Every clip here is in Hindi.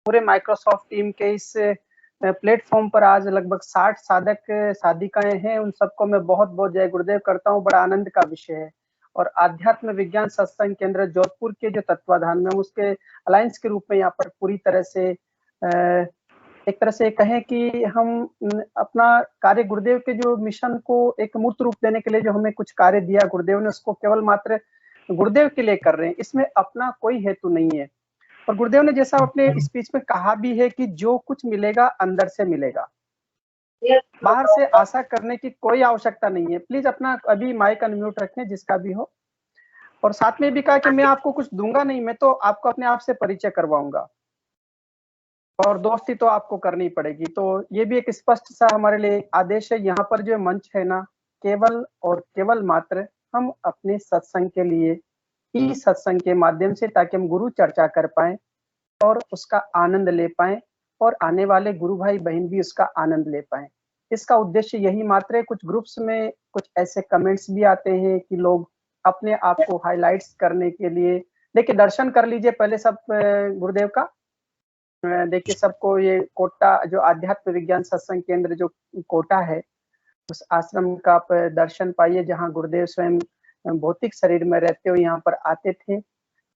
पूरे माइक्रोसॉफ्ट टीम के इस प्लेटफॉर्म पर आज लगभग 60 साधक साधिकाएं हैं। उन सबको मैं बहुत बहुत जय गुरुदेव करता हूँ। बड़ा आनंद का विषय है। और आध्यात्म विज्ञान सत्संग केंद्र जोधपुर के जो तत्वाधान में उसके अलायंस के रूप में यहाँ पर पूरी तरह से एक तरह से कहें कि हम अपना कार्य गुरुदेव के जो मिशन को एक मूर्त रूप देने के लिए जो हमें कुछ कार्य दिया गुरुदेव ने, उसको केवल मात्र गुरुदेव के लिए कर रहे हैं। इसमें अपना कोई हेतु नहीं है। और गुरुदेव ने जैसा अपने स्पीच में कहा भी है कि जो कुछ मिलेगा अंदर से मिलेगा, बाहर से आशा करने की कोई आवश्यकता नहीं है। प्लीज अपना अभी माइक अनम्यूट रखें जिसका भी हो। और साथ में भी कहा कि मैं आपको कुछ दूंगा नहीं, मैं तो आपको अपने आप से परिचय करवाऊंगा और दोस्ती तो आपको करनी पड़ेगी। तो ये भी एक स्पष्ट सा हमारे लिए आदेश है। यहाँ पर जो मंच है ना, केवल और केवल मात्र हम अपने सत्संग के लिए ही सत्संग के माध्यम से, ताकि हम गुरु चर्चा कर पाए और उसका आनंद ले पाए और आने वाले गुरु भाई बहन भी उसका आनंद ले पाए। इसका उद्देश्य यही मात्र है। कुछ ग्रुप्स में कुछ ऐसे कमेंट्स भी आते हैं कि लोग अपने आप को हाईलाइट्स करने के लिए, देखिए दर्शन कर लीजिए पहले सब गुरुदेव का। देखिए सबको ये कोटा जो आध्यात्म विज्ञान सत्संग केंद्र जो कोटा है, उस आश्रम का आप दर्शन पाइए जहाँ गुरुदेव स्वयं भौतिक शरीर में रहते हुए यहाँ पर आते थे,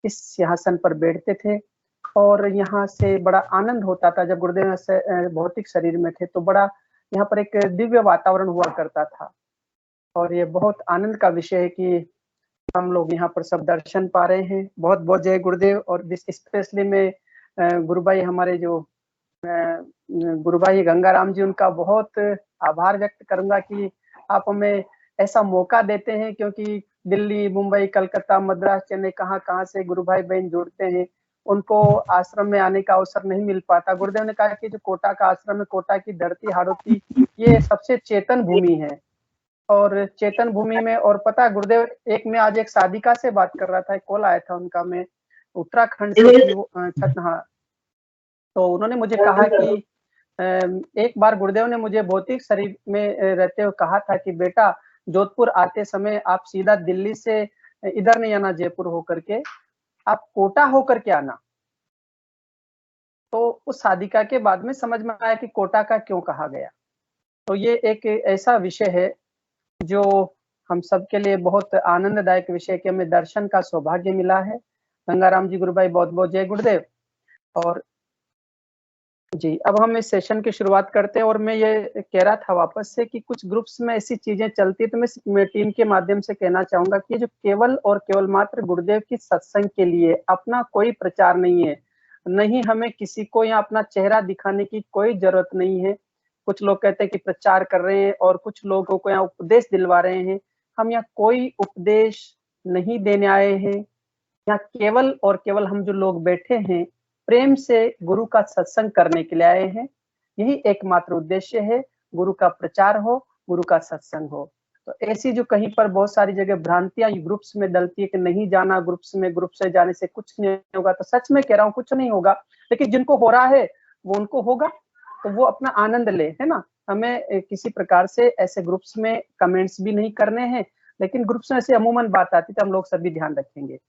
इस सिंहासन पर बैठते थे और यहाँ से बड़ा आनंद होता था। जब गुरुदेव भौतिक शरीर में थे तो बड़ा यहाँ पर एक दिव्य वातावरण हुआ करता था। और ये बहुत आनंद का विषय है कि हम लोग यहाँ पर सब दर्शन पा रहे हैं। बहुत बहुत जय गुरुदेव। और स्पेशली में गुरु भाई हमारे जो गुरु भाई गंगाराम जी, उनका बहुत आभार व्यक्त करूंगा कि आप हमें ऐसा मौका देते हैं, क्योंकि दिल्ली, मुंबई, कलकत्ता, मद्रास, चेन्नई, कहाँ कहाँ से गुरु भाई बहन जुड़ते हैं, उनको आश्रम में आने का अवसर नहीं मिल पाता। गुरुदेव ने कहा कि जो कोटा का आश्रम है, कोटा की धरती हाड़ोती, ये सबसे चेतन भूमि है। और चेतन भूमि में, और पता है गुरुदेव, मैं आज एक साधिका से बात कर रहा था, एक कॉल आया था उनका, मैं उत्तराखंड से हाँ, तो उन्होंने मुझे कहा कि एक बार गुरुदेव ने मुझे भौतिक शरीर में रहते हुए कहा था कि बेटा, जोधपुर आते समय आप सीधा दिल्ली से इधर नहीं आना, जयपुर होकर के, आप कोटा होकर के आना। तो उस साधिका के बाद में समझ में आया कि कोटा का क्यों कहा गया। तो ये एक ऐसा विषय है जो हम सबके लिए बहुत आनंददायक विषय कि हमें दर्शन का सौभाग्य मिला है। गंगाराम जी गुरु भाई बहुत बहुत जय गुरुदेव। और जी, अब हम इस सेशन की शुरुआत करते हैं। और मैं ये कह रहा था वापस से कि कुछ ग्रुप्स में ऐसी चीजें चलती है, तो मैं टीम के माध्यम से कहना चाहूंगा कि जो केवल और केवल मात्र गुरुदेव की सत्संग के लिए, अपना कोई प्रचार नहीं है। नहीं, हमें किसी को यहाँ अपना चेहरा दिखाने की कोई जरूरत नहीं है। कुछ लोग कहते हैं कि प्रचार कर रहे हैं और कुछ लोगों को यहाँ उपदेश दिलवा रहे हैं। हम यहाँ कोई उपदेश नहीं देने आए हैं। यहाँ केवल और केवल हम जो लोग बैठे हैं, प्रेम से गुरु का सत्संग करने के लिए आए हैं। यही एकमात्र उद्देश्य है। गुरु का प्रचार हो, गुरु का सत्संग हो। तो ऐसी जो कहीं पर बहुत सारी जगह भ्रांतियां ग्रुप्स में डलती है कि नहीं जाना ग्रुप्स में, ग्रुप से जाने से कुछ नहीं होगा, तो सच में कह रहा हूँ कुछ नहीं होगा। लेकिन जिनको हो रहा है वो उनको होगा, तो वो अपना आनंद ले, है ना। हमें किसी प्रकार से ऐसे ग्रुप्स में कमेंट्स भी नहीं करने हैं, लेकिन ग्रुप्स में ऐसे अमूमन बात आती तो हम लोग सभी ध्यान रखेंगे।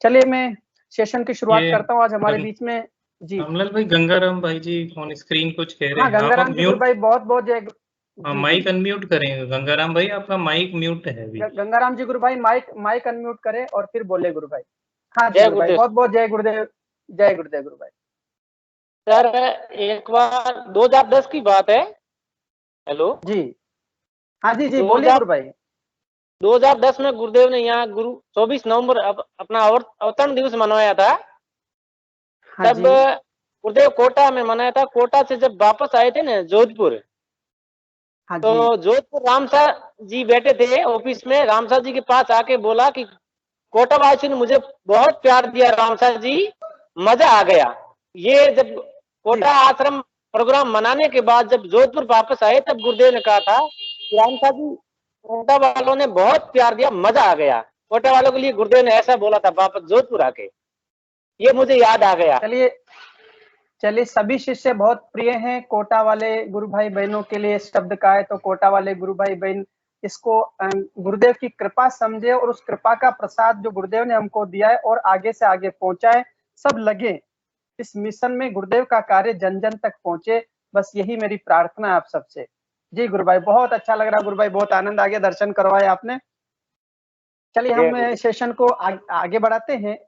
चलिए मैं सेशन की शुरुआत करता हूँ। आज हमारे बीच में जी रामलाल भाई, गंगाराम भाई जी ऑन स्क्रीन कुछ कह रहे हैं। हाँ, गंगाराम जी भाई बहुत बहुत जय। माइक अनम्यूट करेंगे गंगाराम भाई, आपका माइक म्यूट है अभी। गंगाराम जी गुरु भाई माइक अनम्यूट करें और फिर बोले गुरु भाई। हाँ जी गुरु भाई, बहुत बहुत जय गुरुदेव। जय गुरुदेव गुरु भाई। सर एक बार 2010 की बात है। हेलो जी हाँ जी जी बोलिए गुरु भाई। 2010 में गुरुदेव ने यहाँ 24 नवंबर अपना अवतरण दिवस मनाया था। हाँ तब गुरुदेव कोटा में मनाया था। कोटा से जब वापस आए थे ना जोधपुर, हाँ तो जोधपुर रामसा जी बैठे थे ऑफिस में। रामसा जी के पास आके बोला कि कोटा वासी ने मुझे बहुत प्यार दिया रामसा जी, मजा आ गया। ये जब कोटा आश्रम प्रोग्राम मनाने के बाद जब जोधपुर वापस आए, तब गुरुदेव ने कहा था कि रामसा जी, कोटा वालों ने बहुत प्यार दिया, मजा आ गया। कोटा वालों के लिए गुरुदेव ने ऐसा बोला था वापस जोधपुर आके। ये मुझे याद आ गया। चलिए सभी शिष्य बहुत प्रिय हैं। कोटा वाले गुरु भाई बहनों के लिए शब्द का है, तो कोटा वाले गुरु भाई बहन इसको गुरुदेव की कृपा समझे और उस कृपा का प्रसाद जो गुरुदेव ने हमको दिया है और आगे से आगे पहुंचाए, सब लगे। इस मिशन में गुरुदेव का कार्य जन जन तक पहुंचे, बस यही मेरी प्रार्थना है आप सबसे। जी गुरु भाई, बहुत अच्छा लग रहा गुरु भाई, बहुत आनंद आ गया, दर्शन करवाए आपने। चलिए हम सेशन को आगे बढ़ाते हैं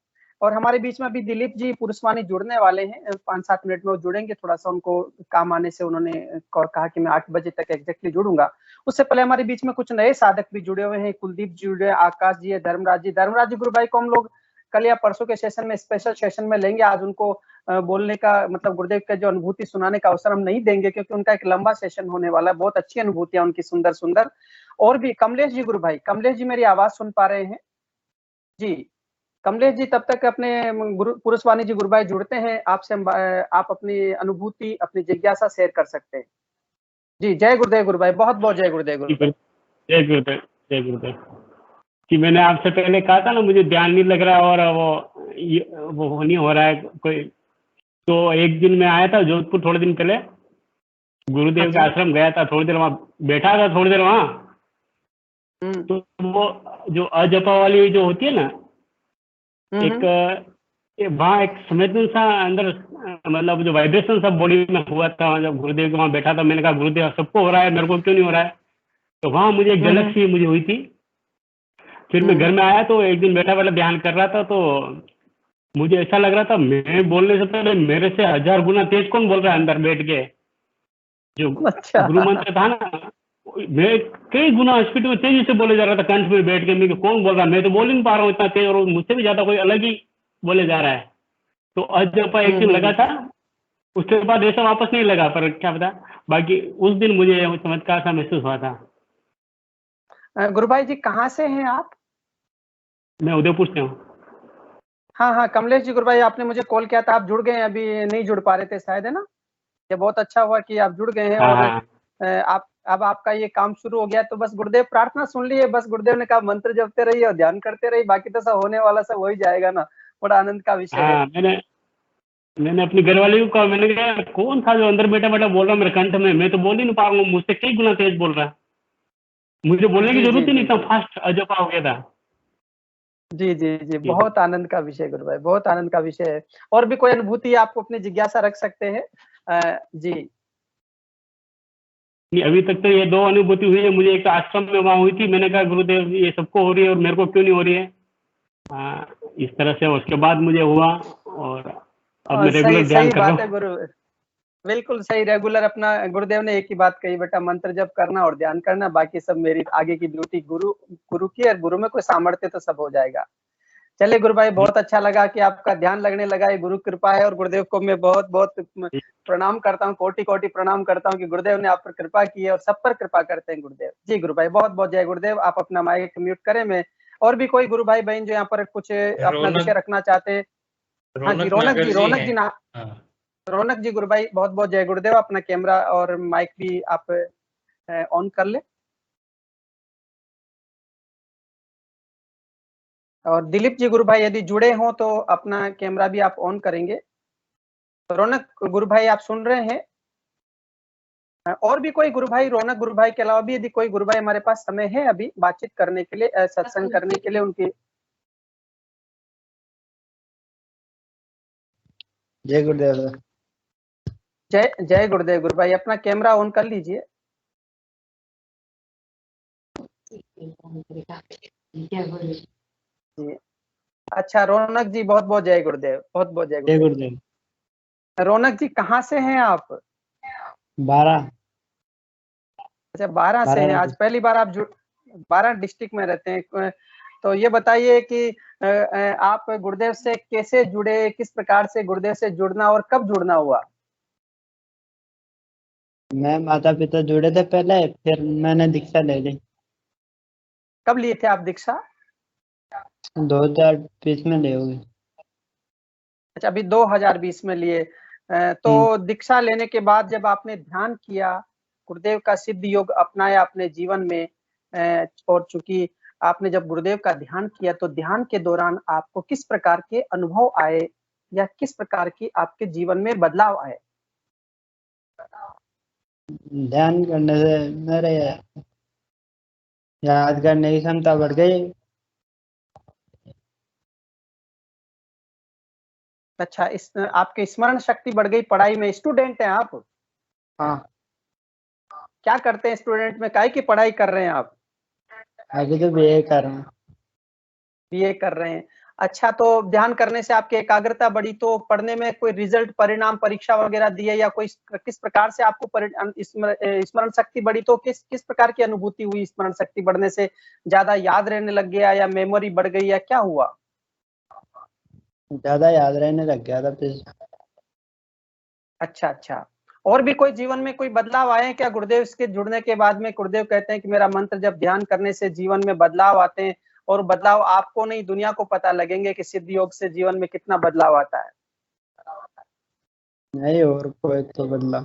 और हमारे बीच में अभी दिलीप जी पुरुषवाणी जुड़ने वाले हैं, 5-7 मिनट में वो जुड़ेंगे। थोड़ा सा उनको काम आने से उन्होंने कहा कि मैं 8 बजे तक एग्जैक्टली जुड़ूंगा। उससे पहले हमारे बीच में कुछ नए साधक भी जुड़े हुए हैं, कुलदीप जी जुड़े, आकाश जी है, धर्मराज जी गुरु भाई को हम लोग कल या परसों के सेशन में, स्पेशल सेशन में लेंगे। आज उनको बोलने का मतलब गुरुदेव का जो अनुभूति सुनाने का अवसर हम नहीं देंगे, क्योंकि उनका एक लंबा सेशन होने वाला है। बहुत अच्छी अनुभूतियां उनकी, सुंदर सुंदर। और भी कमलेश जी गुरु भाई, कमलेश जी मेरी आवाज सुन पा रहे हैं? जी कमलेश जी, तब तक अपने पुरुषवाणी जी गुरु भाई जुड़ते हैं आपसे, आप अपनी अनुभूति, अपनी जिज्ञासा शेयर कर सकते हैं। जी जय गुरुदेव गुरु भाई, बहुत बहुत जय गुरुदेव गुरु भाई। जय गुरुदेव, जय गुरुदेव। कि मैंने आपसे पहले कहा था ना, मुझे ध्यान नहीं लग रहा और वो नहीं हो रहा है कोई। तो एक दिन मैं आया था जोधपुर, थोड़े दिन पहले गुरुदेव के आश्रम गया था, थोड़ी देर वहाँ बैठा था, थोड़ी देर वहाँ। तो वो जो अजपा वाली जो होती है ना, वहाँ एक संवेदन सा अंदर, मतलब जो वाइब्रेशन सब बॉडी में हुआ था जब गुरुदेव के वहाँ बैठा था। मैंने कहा गुरुदेव सबको हो रहा है, मेरे को क्यों नहीं हो रहा है? तो वहाँ मुझे एक झलक सी मुझे हुई थी। फिर मैं घर में आया तो एक दिन बैठा बैठा ध्यान कर रहा था, तो मुझे ऐसा लग रहा था मैं बोलने से पहले मेरे से 1000 गुना तेज कौन बोल रहा है अंदर बैठ के। जो गुरु मंत्र था ना, मैं कई गुना स्पीड में तेजी से बोले जा रहा था कंठ में बैठ के। मैं कौन बोल रहा है, मैं तो बोल ही नहीं पा रहा हूँ इतना तेज, और मुझसे भी ज्यादा कोई अलग ही बोले जा रहा है। तो अजपा एक दिन लगा था, उसके बाद ऐसा वापस नहीं लगा, पर क्या पता। बाकी उस दिन मुझे चमत्कार सा महसूस हुआ था। गुरु भाई जी कहाँ से हैं आप? मैं उदयपुर से हूँ। हाँ कमलेश जी गुरु भाई, आपने मुझे कॉल किया था, आप जुड़ गए, अभी नहीं जुड़ पा रहे थे शायद, है ना? ये बहुत अच्छा हुआ कि आप जुड़ गए हैं। और आप अब आपका ये काम शुरू हो गया, तो बस गुरुदेव प्रार्थना सुन ली है। बस गुरुदेव ने कहा मंत्र जपते रहिए और ध्यान करते रहिए, बाकी तो सब होने वाला सब हो ही जाएगा ना। बड़ा आनंद का विषय है। मैंने अपनी घरवाली को कहा, मैंने कहा कौन था जो अंदर बैठा बैठा बोल रहा मेरे कंठ में, मैं तो बोल ही नहीं पा रहा हूँ, मुझसे कई गुना तेज बोल रहा है। मुझे बोलने की जरूरत ही नहीं, इतना फास्ट अजपा हो गया था। जी बहुत आनंद का विषय गुरु भाई, बहुत आनंद का विषय है। और भी कोई अनुभूति आपको अपनी जिज्ञासा रख सकते हैं? जी अभी तक तो ये 2 अनुभूति हुई है मुझे। एक आश्रम में वहाँ हुई थी, मैंने कहा गुरुदेव ये सबको हो रही है और मेरे को क्यों नहीं हो रही है, इस तरह से। उसके बाद मुझे हुआ और अब मैं रेगुलर ध्यान कर रहा हूँ। सही बात है गुरु, बिल्कुल सही। रेगुलर अपना गुरुदेव ने एक ही बात कही, बेटा मंत्र जप करना और ध्यान करना, बाकी सब मेरी आगे की ड्यूटी गुरु की, और गुरु में कोई सामर्थ्य तो सब हो जाएगा। चलिए गुरु भाई, बहुत अच्छा लगा कि आपका ध्यान लगने लगा, ये गुरु कृपा है। और गुरुदेव को मैं बहुत बहुत प्रणाम करता हूँ, कोटि कोटि प्रणाम करता हूँ कि गुरुदेव ने आप पर कृपा की है और सब पर कृपा करते हैं गुरुदेव। जी गुरु भाई, बहुत बहुत जय गुरुदेव। आप अपना माइक म्यूट करें। मैं और भी कोई गुरु भाई बहन जो यहाँ पर कुछ अपना विषय रखना चाहते हैं? हाँ जी, रौनक जी गुरु भाई, बहुत बहुत जय गुरुदेव। अपना कैमरा और माइक भी आप ऑन कर ले। और दिलीप जी गुरु भाई यदि जुड़े हों तो अपना कैमरा भी आप ऑन करेंगे। तो रौनक गुरु भाई आप सुन रहे हैं? और भी कोई गुरु भाई, रौनक गुरु भाई के अलावा भी यदि कोई गुरु भाई हमारे पास समय है अभी बातचीत करने के लिए, सत्संग करने के लिए, उनकी। जय गुरुदेव। जय गुरुदेव गुरु भाई, अपना कैमरा ऑन कर लीजिए। अच्छा रौनक जी, बहुत बहुत जय गुरुदेव, बहुत बहुत जय गुरुदेव। रौनक जी कहाँ से हैं आप? 12। अच्छा 12 से हैं। आज पहली बार आप 12 डिस्ट्रिक्ट में रहते हैं। तो ये बताइए कि आप गुरुदेव से कैसे जुड़े, किस प्रकार से गुरुदेव से जुड़ना और कब जुड़ना हुआ? मैं माता पिता जुड़े थे पहले, फिर मैंने दीक्षा ले ली। कब लिए थे आप दीक्षा? 2020 में ले होगी। अच्छा अभी 2020 में लिए। तो दीक्षा लेने के बाद जब आपने ध्यान किया, गुरुदेव का सिद्ध योग अपनाया अपने जीवन में, और चूंकि आपने जब गुरुदेव का ध्यान किया तो ध्यान के दौरान आपको किस प्रकार के अनुभव आए या किस प्रकार की आपके जीवन में बदलाव आए? ध्यान करने से मेरे याद करने की क्षमता बढ़ गई। अच्छा, इस आपकी स्मरण शक्ति बढ़ गई पढ़ाई में। स्टूडेंट हैं आप? हाँ, क्या करते हैं स्टूडेंट में? काहे की पढ़ाई कर रहे हैं आप? अभी तो बीए कर रहा हूँ। बीए कर रहे हैं। अच्छा, तो ध्यान करने से आपकी एकाग्रता बढ़ी, तो पढ़ने में कोई रिजल्ट, परिणाम, परीक्षा वगैरह दिए या कोई किस प्रकार से आपको स्मरण शक्ति बढ़ी, तो किस किस प्रकार की अनुभूति हुई? स्मरण शक्ति बढ़ने से ज्यादा याद रहने लग गया या मेमोरी बढ़ गई या क्या हुआ? ज्यादा याद रहने लग गया था फिर। अच्छा, अच्छा। और भी कोई जीवन में कोई बदलाव आए हैं क्या गुरुदेव के जुड़ने के बाद में? गुरुदेव कहते हैं कि मेरा मंत्र जब ध्यान करने से जीवन में बदलाव आते हैं, और बदलाव आपको नहीं दुनिया को पता लगेंगे कि सिद्ध योग से जीवन में कितना बदलाव आता है। नहीं, और कोई तो बदला।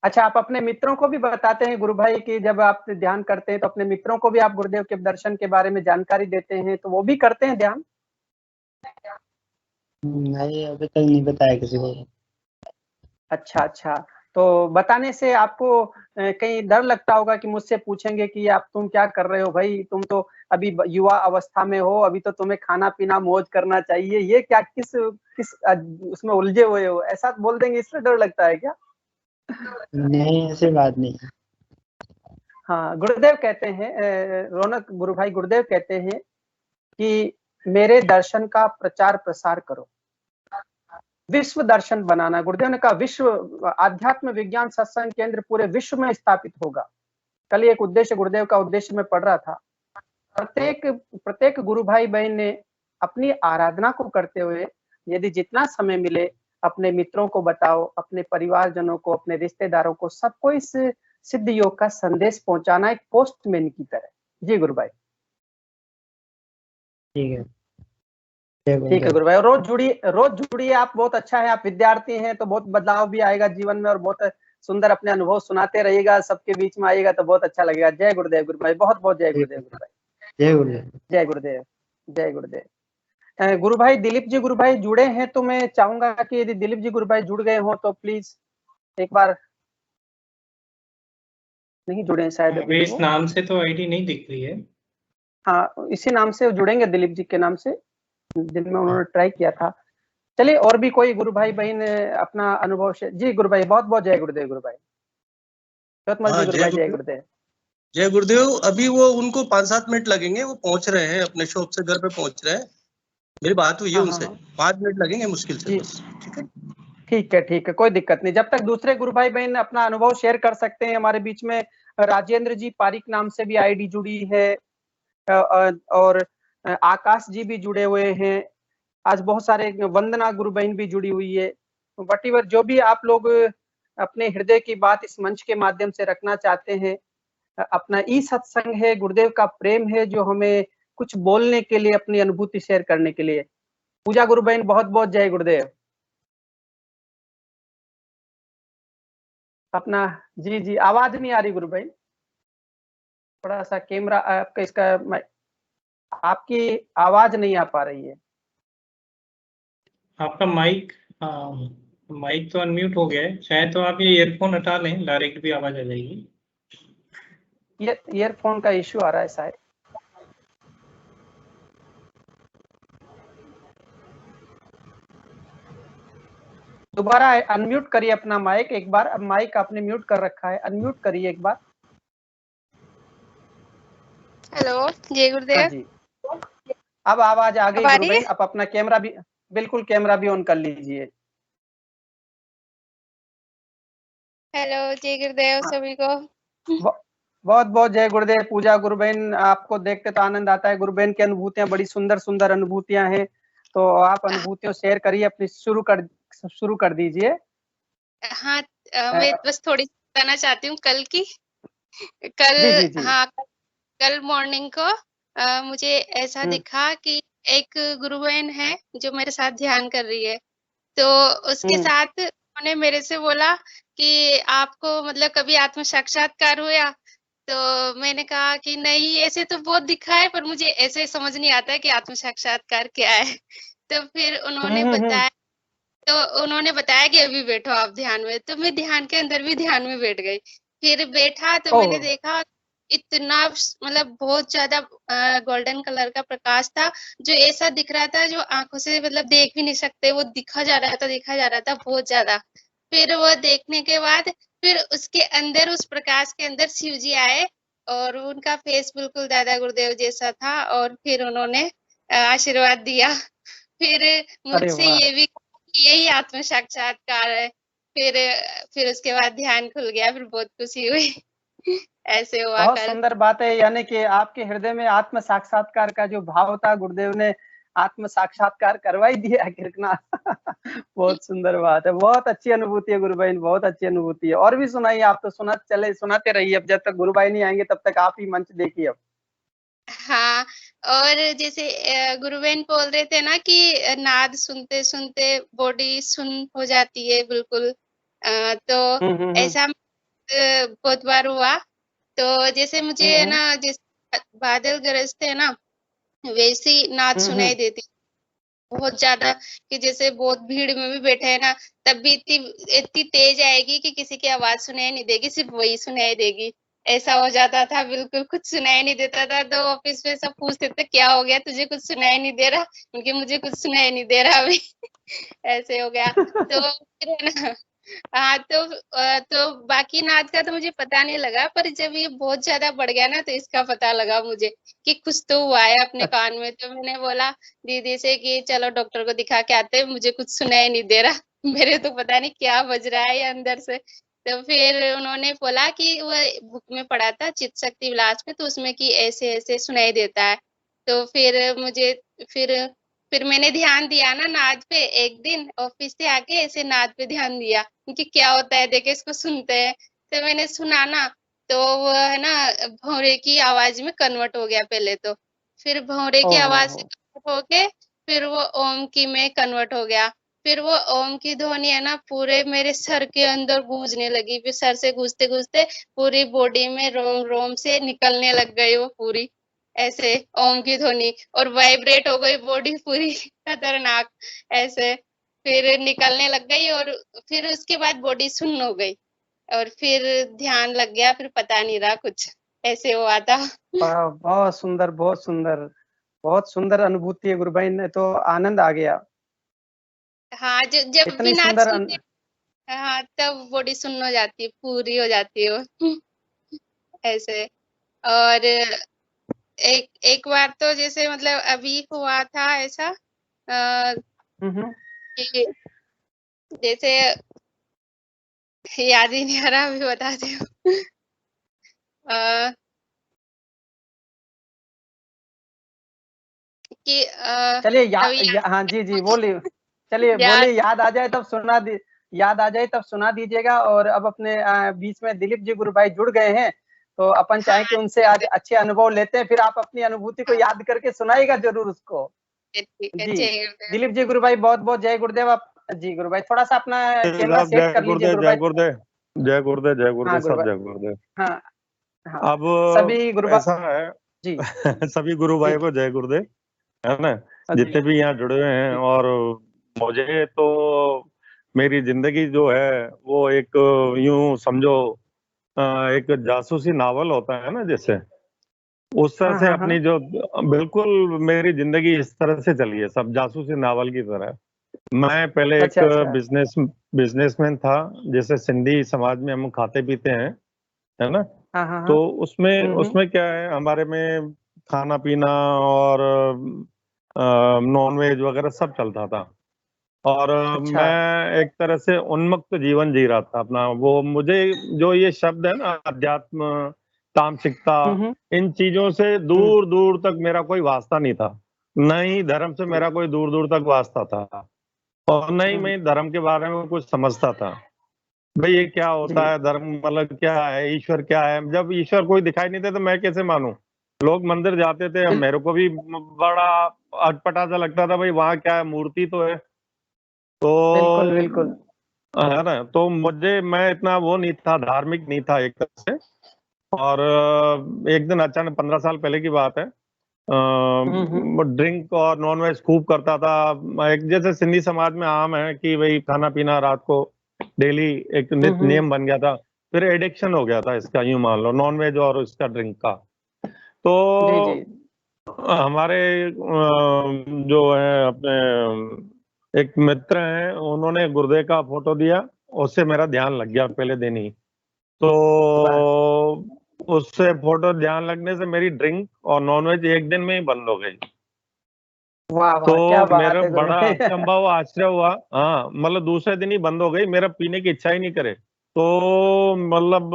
अच्छा, आप अपने मित्रों को भी बताते हैं गुरु भाई कि जब आप ध्यान करते हैं तो अपने मित्रों को भी आप गुरुदेव के दर्शन के बारे में जानकारी देते हैं, तो वो भी करते हैं ध्यान? नहीं, अभी तक नहीं बताया किसी को। अच्छा, अच्छा। तो बताने से आपको कहीं डर लगता होगा कि मुझसे पूछेंगे कि आप तुम क्या कर रहे हो भाई? तुम तो अभी युवा अवस्था में हो, अभी तो तुम्हें खाना-पीना मौज करना चाहिए। ये क्या किस किस उसमें उलझे हुए हो? ऐसा बोल देंगे, इससे डर लगता है क्या? नहीं, ऐसी बात नहीं है। हाँ, गुरुदेव कहते हैं रौनक गुरु भाई गुरुदेव कहते हैं कि मेरे दर्शन का प्रचार-प्रसार करो। विश्व दर्शन बनाना। गुरुदेव ने कहा विश्व आध्यात्म विज्ञान सत्संग केंद्र पूरे विश्व में स्थापित होगा। कल एक उद्देश्य गुरुदेव का उद्देश्य मैं पढ़ रहा था। प्रत्येक प्रत्येक गुरु भाई बहन ने अपनी आराधना को करते हुए यदि जितना समय मिले अपने मित्रों को बताओ, अपने परिवारजनों को, अपने रिश्तेदारों को, सबको इस सिद्ध योग का संदेश पहुंचाना, एक पोस्टमैन की तरह। जी गुरु भाई। ठीक है। ठीक है गुरु भाई, रोज जुड़िए आप। बहुत अच्छा है, आप विद्यार्थी हैं तो बहुत बदलाव भी आएगा जीवन में, और बहुत सुंदर अपने अनुभव सुनाते रहिएगा, सबके बीच में आइएगा तो बहुत अच्छा लगेगा। जय गुरुदेव गुरु भाई, बहुत बहुत जय गुरुदेव गुरु भाई। जय गुरुदेव। जय गुरुदेव। जय गुरुदेव। गुरु भाई दिलीप जी गुरु भाई जुड़े हैं, तो मैं चाहूंगा कि यदि दिलीप जी गुरु भाई जुड़ गए हो तो प्लीज एक बार। नहीं जुड़े हैं शायद अभी इस नाम से तो आईडी नहीं दिख रही है। हाँ, इसी नाम से जुड़ेंगे, दिलीप जी के नाम से, जिनमें उन्होंने ट्राई किया था। चलिए, और भी कोई गुरु भाई बहन अपना अनुभव से। जी गुरु भाई, बहुत बहुत जय गुरुदेव गुरु भाई। चौथमल जी गुरु भाई, जय गुरुदेव। जय गुरुदेव। अभी वो उनको 5-7 मिनट लगेंगे, वो पहुंच रहे हैं अपने शॉप से, घर पे पहुंच रहे हैं। मेरी बात हुई है उनसे। 5 मिनट लगेंगे मुश्किल से बस। ठीक है, ठीक है, ठीक है, कोई दिक्कत नहीं। जब तक दूसरे गुरु भाई बहन अपना अनुभव शेयर कर सकते हैं, हमारे बीच में राजेंद्र जी पारिक नाम से भी आईडी जुड़ी है, और आकाश जी भी जुड़े हुए हैं। आज बहुत सारे वंदना गुरु बहन भी जुड़ी हुई है। वटीवर जो भी आप लोग अपने हृदय की बात इस मंच के माध्यम से रखना चाहते हैं, अपना ई सत्संग है, गुरुदेव का प्रेम है जो हमें कुछ बोलने के लिए, अपनी अनुभूति शेयर करने के लिए। पूजा गुरु बहन, बहुत बहुत जय गुरुदेव। अपना जी जी, आवाज नहीं आ रही गुरु भाई, थोड़ा सा कैमरा आपका, इसका आपकी आवाज नहीं आ पा रही है। आपका माइक, माइक तो अनम्यूट हो गया है शायद, तो आप ये ईयरफोन हटा लें, डायरेक्ट भी आवाज आ जाएगी। ये ईयरफोन का इश्यू आ रहा है शायद। दोबारा अनम्यूट करिए अपना माइक एक बार। अब माइक आपने म्यूट कर रखा है, अनम्यूट करिए एक बार। हेलो, जय गुरुदेव। हाँ जी, अब आवाज आ गई गुरु बहन। अब अपना कैमरा भी, बिल्कुल कैमरा भी ऑन कर लीजिए। हेलो, जय गुरुदेव सभी को। बहुत बहुत जय गुरुदेव। पूजा गुरु बहन, आपको देखते तो आनंद आता है। गुरु बहन की अनुभूतियां बड़ी सुंदर सुंदर अनुभूतियां हैं, तो आप अनुभूतियों शेयर करिए अपनी, शुरू कर दीजिए। हाँ, मैं बस थोड़ी बताना चाहती हूँ कल की। जी, जी। हाँ, कल मॉर्निंग को मुझे ऐसा दिखा कि एक गुरु बहन है जो मेरे साथ ध्यान कर रही है, तो उसके साथ उन्होंने मेरे से बोला कि आपको मतलब कभी आत्म साक्षात्कार हुआ? तो मैंने कहा कि नहीं, ऐसे तो बहुत दिखा है पर मुझे ऐसे समझ नहीं आता है कि आत्म साक्षात्कार क्या है। तो फिर उन्होंने बताया कि अभी बैठो आप ध्यान में, तो मैं ध्यान के अंदर भी ध्यान में बैठ गई। फिर बैठा तो मैंने देखा इतना मतलब बहुत ज्यादा गोल्डन कलर का प्रकाश था, जो ऐसा दिख रहा था जो आंखों से मतलब देख भी नहीं सकते, वो दिखा जा रहा था बहुत ज्यादा। फिर वो देखने के बाद फिर उसके अंदर, उस प्रकाश के अंदर शिव जी आए और उनका फेस बिल्कुल दादा गुरुदेव जैसा था, और फिर उन्होंने आशीर्वाद दिया। फिर अरे मुझसे वाह! ये भी कहा कि यही आत्म साक्षात्कार है। फिर उसके बाद ध्यान खुल गया, फिर बहुत खुशी हुई। ऐसे हुआ बहुत कल। सुंदर बात है, यानी कि आपके हृदय में आत्म साक्षात्कार का जो भाव था, गुरुदेव ने आत्म साक्षात्कार करवा ही दिया आखिर ना। बहुत सुंदर बात है, बहुत अच्छी अनुभूति है गुरु बहन, बहुत अच्छी अनुभूति है। और भी सुनाइए, आप तो सुनाते रहिए, अब जब तक गुरु भाई नहीं आएंगे तब तक आप ही मंच देखिए अब। हाँ, और जैसे गुरु बहन बोल रहे थे ना कि नाद सुनते सुनते बॉडी सुन हो जाती है बिल्कुल, तो ऐसा बहुत बार हुआ। तो जैसे मुझे ना, जैसे बादल गरजते हैं ना, वैसी नाद सुनाई देती बहुत ज्यादा, कि जैसे बहुत भीड़ में भी बैठे हैं ना, तब भी इतनी तेज आएगी कि किसी की आवाज सुनाई नहीं देगी, सिर्फ वही सुनाई देगी। ऐसा हो जाता था, बिल्कुल कुछ सुनाई नहीं देता था। तो ऑफिस में सब पूछते थे क्या हो गया, तुझे कुछ सुनाई नहीं दे रहा? क्योंकि मुझे कुछ सुनाई नहीं दे रहा अभी। ऐसे हो गया। तो फिर है ना, हाँ, तो बाकी नाच का तो मुझे पता नहीं लगा, पर जब ये बहुत ज्यादा बढ़ गया ना, तो इसका पता लगा मुझे कि कुछ तो हुआ है अपने कान में। तो मैंने बोला दीदी से कि चलो डॉक्टर को दिखा के आते हैं, मुझे कुछ सुनाई नहीं दे रहा। मेरे तो पता नहीं क्या बज रहा है ये अंदर से। तो फिर उन्होंने बोला कि वो बुक में पढ़ा था चित्त शक्ति विलास में, तो उसमें कि ऐसे ऐसे सुनाई देता है। तो फिर मैंने ध्यान दिया ना नाद पे, एक दिन ऑफिस से आके ऐसे नाद पे ध्यान दिया कि क्या होता है, देखे इसको सुनते हैं। तो मैंने सुना ना, तो वो है ना भौरे की आवाज में कन्वर्ट हो गया पहले तो, फिर भौरे की आवाज से कन्वर्ट होके फिर वो ओम की में कन्वर्ट हो गया। फिर वो ओम की ध्वनि है ना पूरे मेरे सर के अंदर गूंजने लगी, फिर सर से गूंजते गूंजते पूरी बॉडी में रोम रोम से निकलने लग गई वो पूरी, ऐसे ओम की ध्वनि, और वाइब्रेट हो गई बॉडी पूरी। खतरनाक ऐसे फिर निकलने लग गई, और फिर उसके बाद बॉडी सुन्न हो गई, और फिर ध्यान लग गया, फिर पता नहीं रहा कुछ, ऐसे हुआ था। बहुत सुंदर, बहुत सुंदर, बहुत सुंदर अनुभूति है गुरु भाई ने, तो आनंद आ गया। हाँ, जब भी इतनी नाच सुंदर सुनते, हाँ, तब बॉडी सुन्न हो जाती है, पूरी हो जाती है वो। ऐसे। और एक बार तो जैसे मतलब अभी हुआ था ऐसा, कि जैसे याद ही नहीं आ रहा, अभी बताती हूँ। कि चलिए अभी हाँ जी जी बोलिए, चलिए याद, बोलिए, याद आ जाए तब सुना दीजिएगा। और अब अपने बीच में दिलीप जी गुरु भाई जुड़ गए हैं, तो अपन चाहें कि उनसे आज अच्छे अनुभव लेते हैं, फिर आप अपनी अनुभूति को याद करके सुनाइएगा जरूर उसको। ठीक है, जी जय गुरुदेव। दिलीप जी गुरु भाई, बहुत बहुत जय गुरुदेव। आप जी गुरु भाई थोड़ा सा अपना कैमरा सेट कर लीजिए गुरु भाई। जय गुरुदेव, जय गुरुदेव, जय गुरुदेव, हाँ गुरु सब भाई, जय गुरुदेव। हाँ हाँ, अब सभी गुरु भाई ऐसा है जी सभी गुरु जी भाई को जय गुरुदेव, है ना, जी जितने भी यहाँ जुड़े हुए हैं। और मुझे तो मेरी जिंदगी जो है वो एक, यूं समझो, एक जासूसी नावल होता है ना, जैसे उस तरह हाँ से हाँ हाँ, अपनी जो, बिल्कुल मेरी जिंदगी इस तरह से चली है, सब जासूसी नावल की तरह। मैं पहले एक अच्छा अच्छा, बिजनेसमैन था, जैसे सिंधी समाज में हम खाते पीते हैं, है ना। हाँ हाँ हाँ, तो उसमें हम्म, उसमें क्या है, हमारे में खाना पीना और नॉन वेज वगैरह सब चलता था। और अच्छा, मैं एक तरह से उन्मुक्त जीवन जी रहा था अपना। वो मुझे, जो ये शब्द है ना, अध्यात्म, तामसिकता, हम्म इन चीजों से हम्म, दूर दूर तक मेरा कोई वास्ता नहीं था। न ही धर्म से जी, मेरा कोई दूर दूर तक वास्ता था, और न ही हम्म, मैं धर्म के बारे में कुछ समझता था। भाई ये क्या जी, होता है, धर्म मतलब क्या है, ईश्वर क्या है? जब ईश्वर कोई दिखाई नहीं दे तो मैं कैसे मानूं? लोग मंदिर जाते थे, बिल, मेरे को भी बड़ा अटपटा सा लगता था, भाई वहां क्या है, मूर्ति तो है। बिल्कुल तो बिल्कुल, है ना, तो मैं इतना वो नहीं था, धार्मिक नहीं था एक तरह से। और एक दिन अचानक, 15 साल पहले की बात है, हम्म, ड्रिंक और नॉन वेज खूब करता था। एक जैसे सिंधी समाज में आम है कि भाई खाना पीना रात को डेली एक नित्य हम्म, नियम बन गया था। फिर एडिक्शन हो गया था इसका, यूं मान लो, नॉनवेज और इसका ड्रिंक का। तो जी जी हमारे जो है अपने एक मित्र हैं, उन्होंने गुर्दे का फोटो दिया, उससे मेरा ध्यान लग गया पहले दिन ही। तो उससे फोटो ध्यान लगने से मेरी ड्रिंक और नॉनवेज एक दिन में ही बंद हो गई। वाह तो वाह, क्या बात मेरा है गुरु बड़ा भाई। अचंभा हुआ, आश्चर्य हुआ। हाँ, मतलब दूसरे दिन ही बंद हो गई, मेरा पीने की इच्छा ही नहीं करे। तो मतलब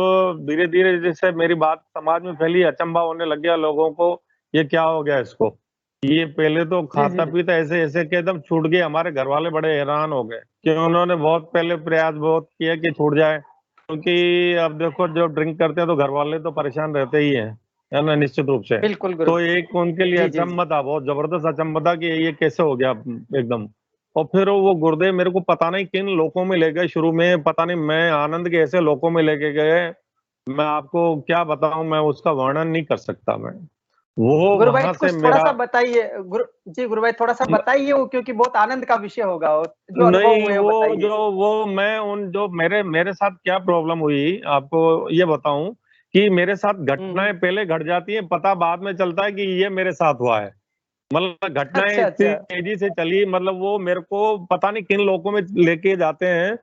धीरे धीरे जैसे मेरी बात समाज में फैली, अचंभा होने लग गया लोगों को, ये क्या हो गया इसको। ये पहले तो जी खाता जी पीता ऐसे ऐसे के एकदम छूट गए। हमारे घर वाले बड़े हैरान हो गए कि उन्होंने बहुत पहले प्रयास बहुत किया कि छूट जाए, क्योंकि अब देखो जो ड्रिंक करते हैं तो घर वाले तो परेशान रहते ही हैं, है ना, निश्चित रूप से। बिल्कुल गुरु। तो एक उनके लिए जी जी जी अचंभा था, बहुत जबरदस्त अचंभा था कि ये कैसे हो गया एकदम। और फिर वो गुर्दे मेरे को पता नहीं किन लोकों में ले गए, शुरू में पता नहीं मैं आनंद के ऐसे लोकों में लेके गए, मैं आपको क्या बताऊं, मैं उसका वर्णन नहीं कर सकता मैं। वो गुरु भाई वहां से कुछ थोड़ा मेरा सा बताइए। गुरु भाई थोड़ा सा बताइए वो, क्योंकि बहुत आनंद का विषय होगा वो, जो अनुभव नहीं, हुए वो बताइए। वो मैं उन जो मेरे मेरे साथ क्या प्रॉब्लम हुई आपको ये बताऊं, कि मेरे साथ घटनाएं हम्म। पहले घट जाती हैं, पता बाद में चलता है कि ये मेरे साथ हुआ है। मतलब घटनाएं अच्छा इतनी अच्छा। तेजी से चली, मतलब वो मेरे को पता नहीं किन लोकों में लेके जाते हैं,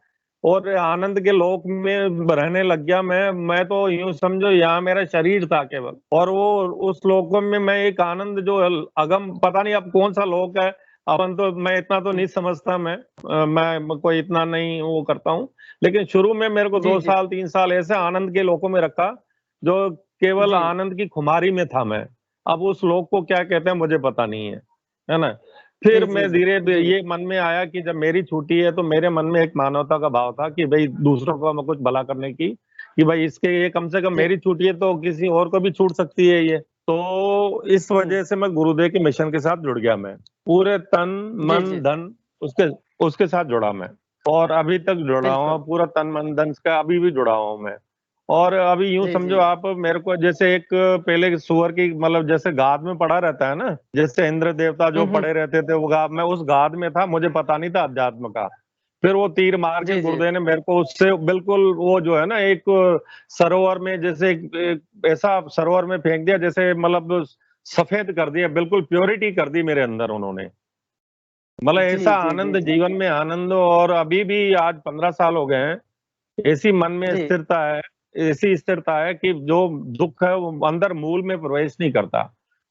और आनंद के लोक में रहने लग गया मैं तो यूं समझो यहाँ मेरा शरीर था केवल, और वो उस लोकों में मैं एक आनंद जो अगम, पता नहीं अब कौन सा लोक है, अपन तो मैं इतना तो नहीं समझता, मैं कोई इतना नहीं वो करता हूँ। लेकिन शुरू में मेरे को जी 2 साल 3 साल ऐसे आनंद के लोकों में रखा, जो केवल जी आनंद की खुमारी में था मैं। अब उस लोक को क्या कहते हैं मुझे पता नहीं है ना। जी फिर जी मैं जी धीरे जी ये मन में आया कि जब मेरी छूटी है तो मेरे मन में एक मानवता का भाव था कि भाई दूसरों को मैं कुछ भला करने की, कि भाई इसके ये कम से कम जी। मेरी छूटी है तो किसी और को भी छूट सकती है ये। तो इस वजह से मैं गुरुदेव के मिशन के साथ जुड़ गया, मैं पूरे तन जी मन जी धन उसके उसके साथ जुड़ा मैं, और अभी तक जुड़ा हुआ बिल्कुल। हूं, पूरा तन मन धन का अभी भी जुड़ा हुआ हूं मैं। और अभी यूं जी समझो जी आप, मेरे को जैसे एक पहले सुअर की, मतलब जैसे गाद में पड़ा रहता है ना, जैसे इंद्र देवता जो हम्म। पड़े रहते थे वो गाद में, उस गाद में था, मुझे पता नहीं था अध्यात्म का। फिर वो तीर मार के जी जी गुरुदेव ने मेरे को उससे बिल्कुल वो जो है ना, एक सरोवर में, जैसे एक ऐसा सरोवर में फेंक दिया, जैसे मतलब सफेद कर दिया, बिल्कुल प्योरिटी कर दी मेरे अंदर उन्होंने। मतलब जी ऐसा जी जी आनंद, जी जीवन में आनंद, और अभी भी आज 15 साल हो गए हैं, ऐसी मन में जी स्थिरता है, ऐसी स्थिरता है कि जो दुख है वो अंदर मूल में प्रवेश नहीं करता।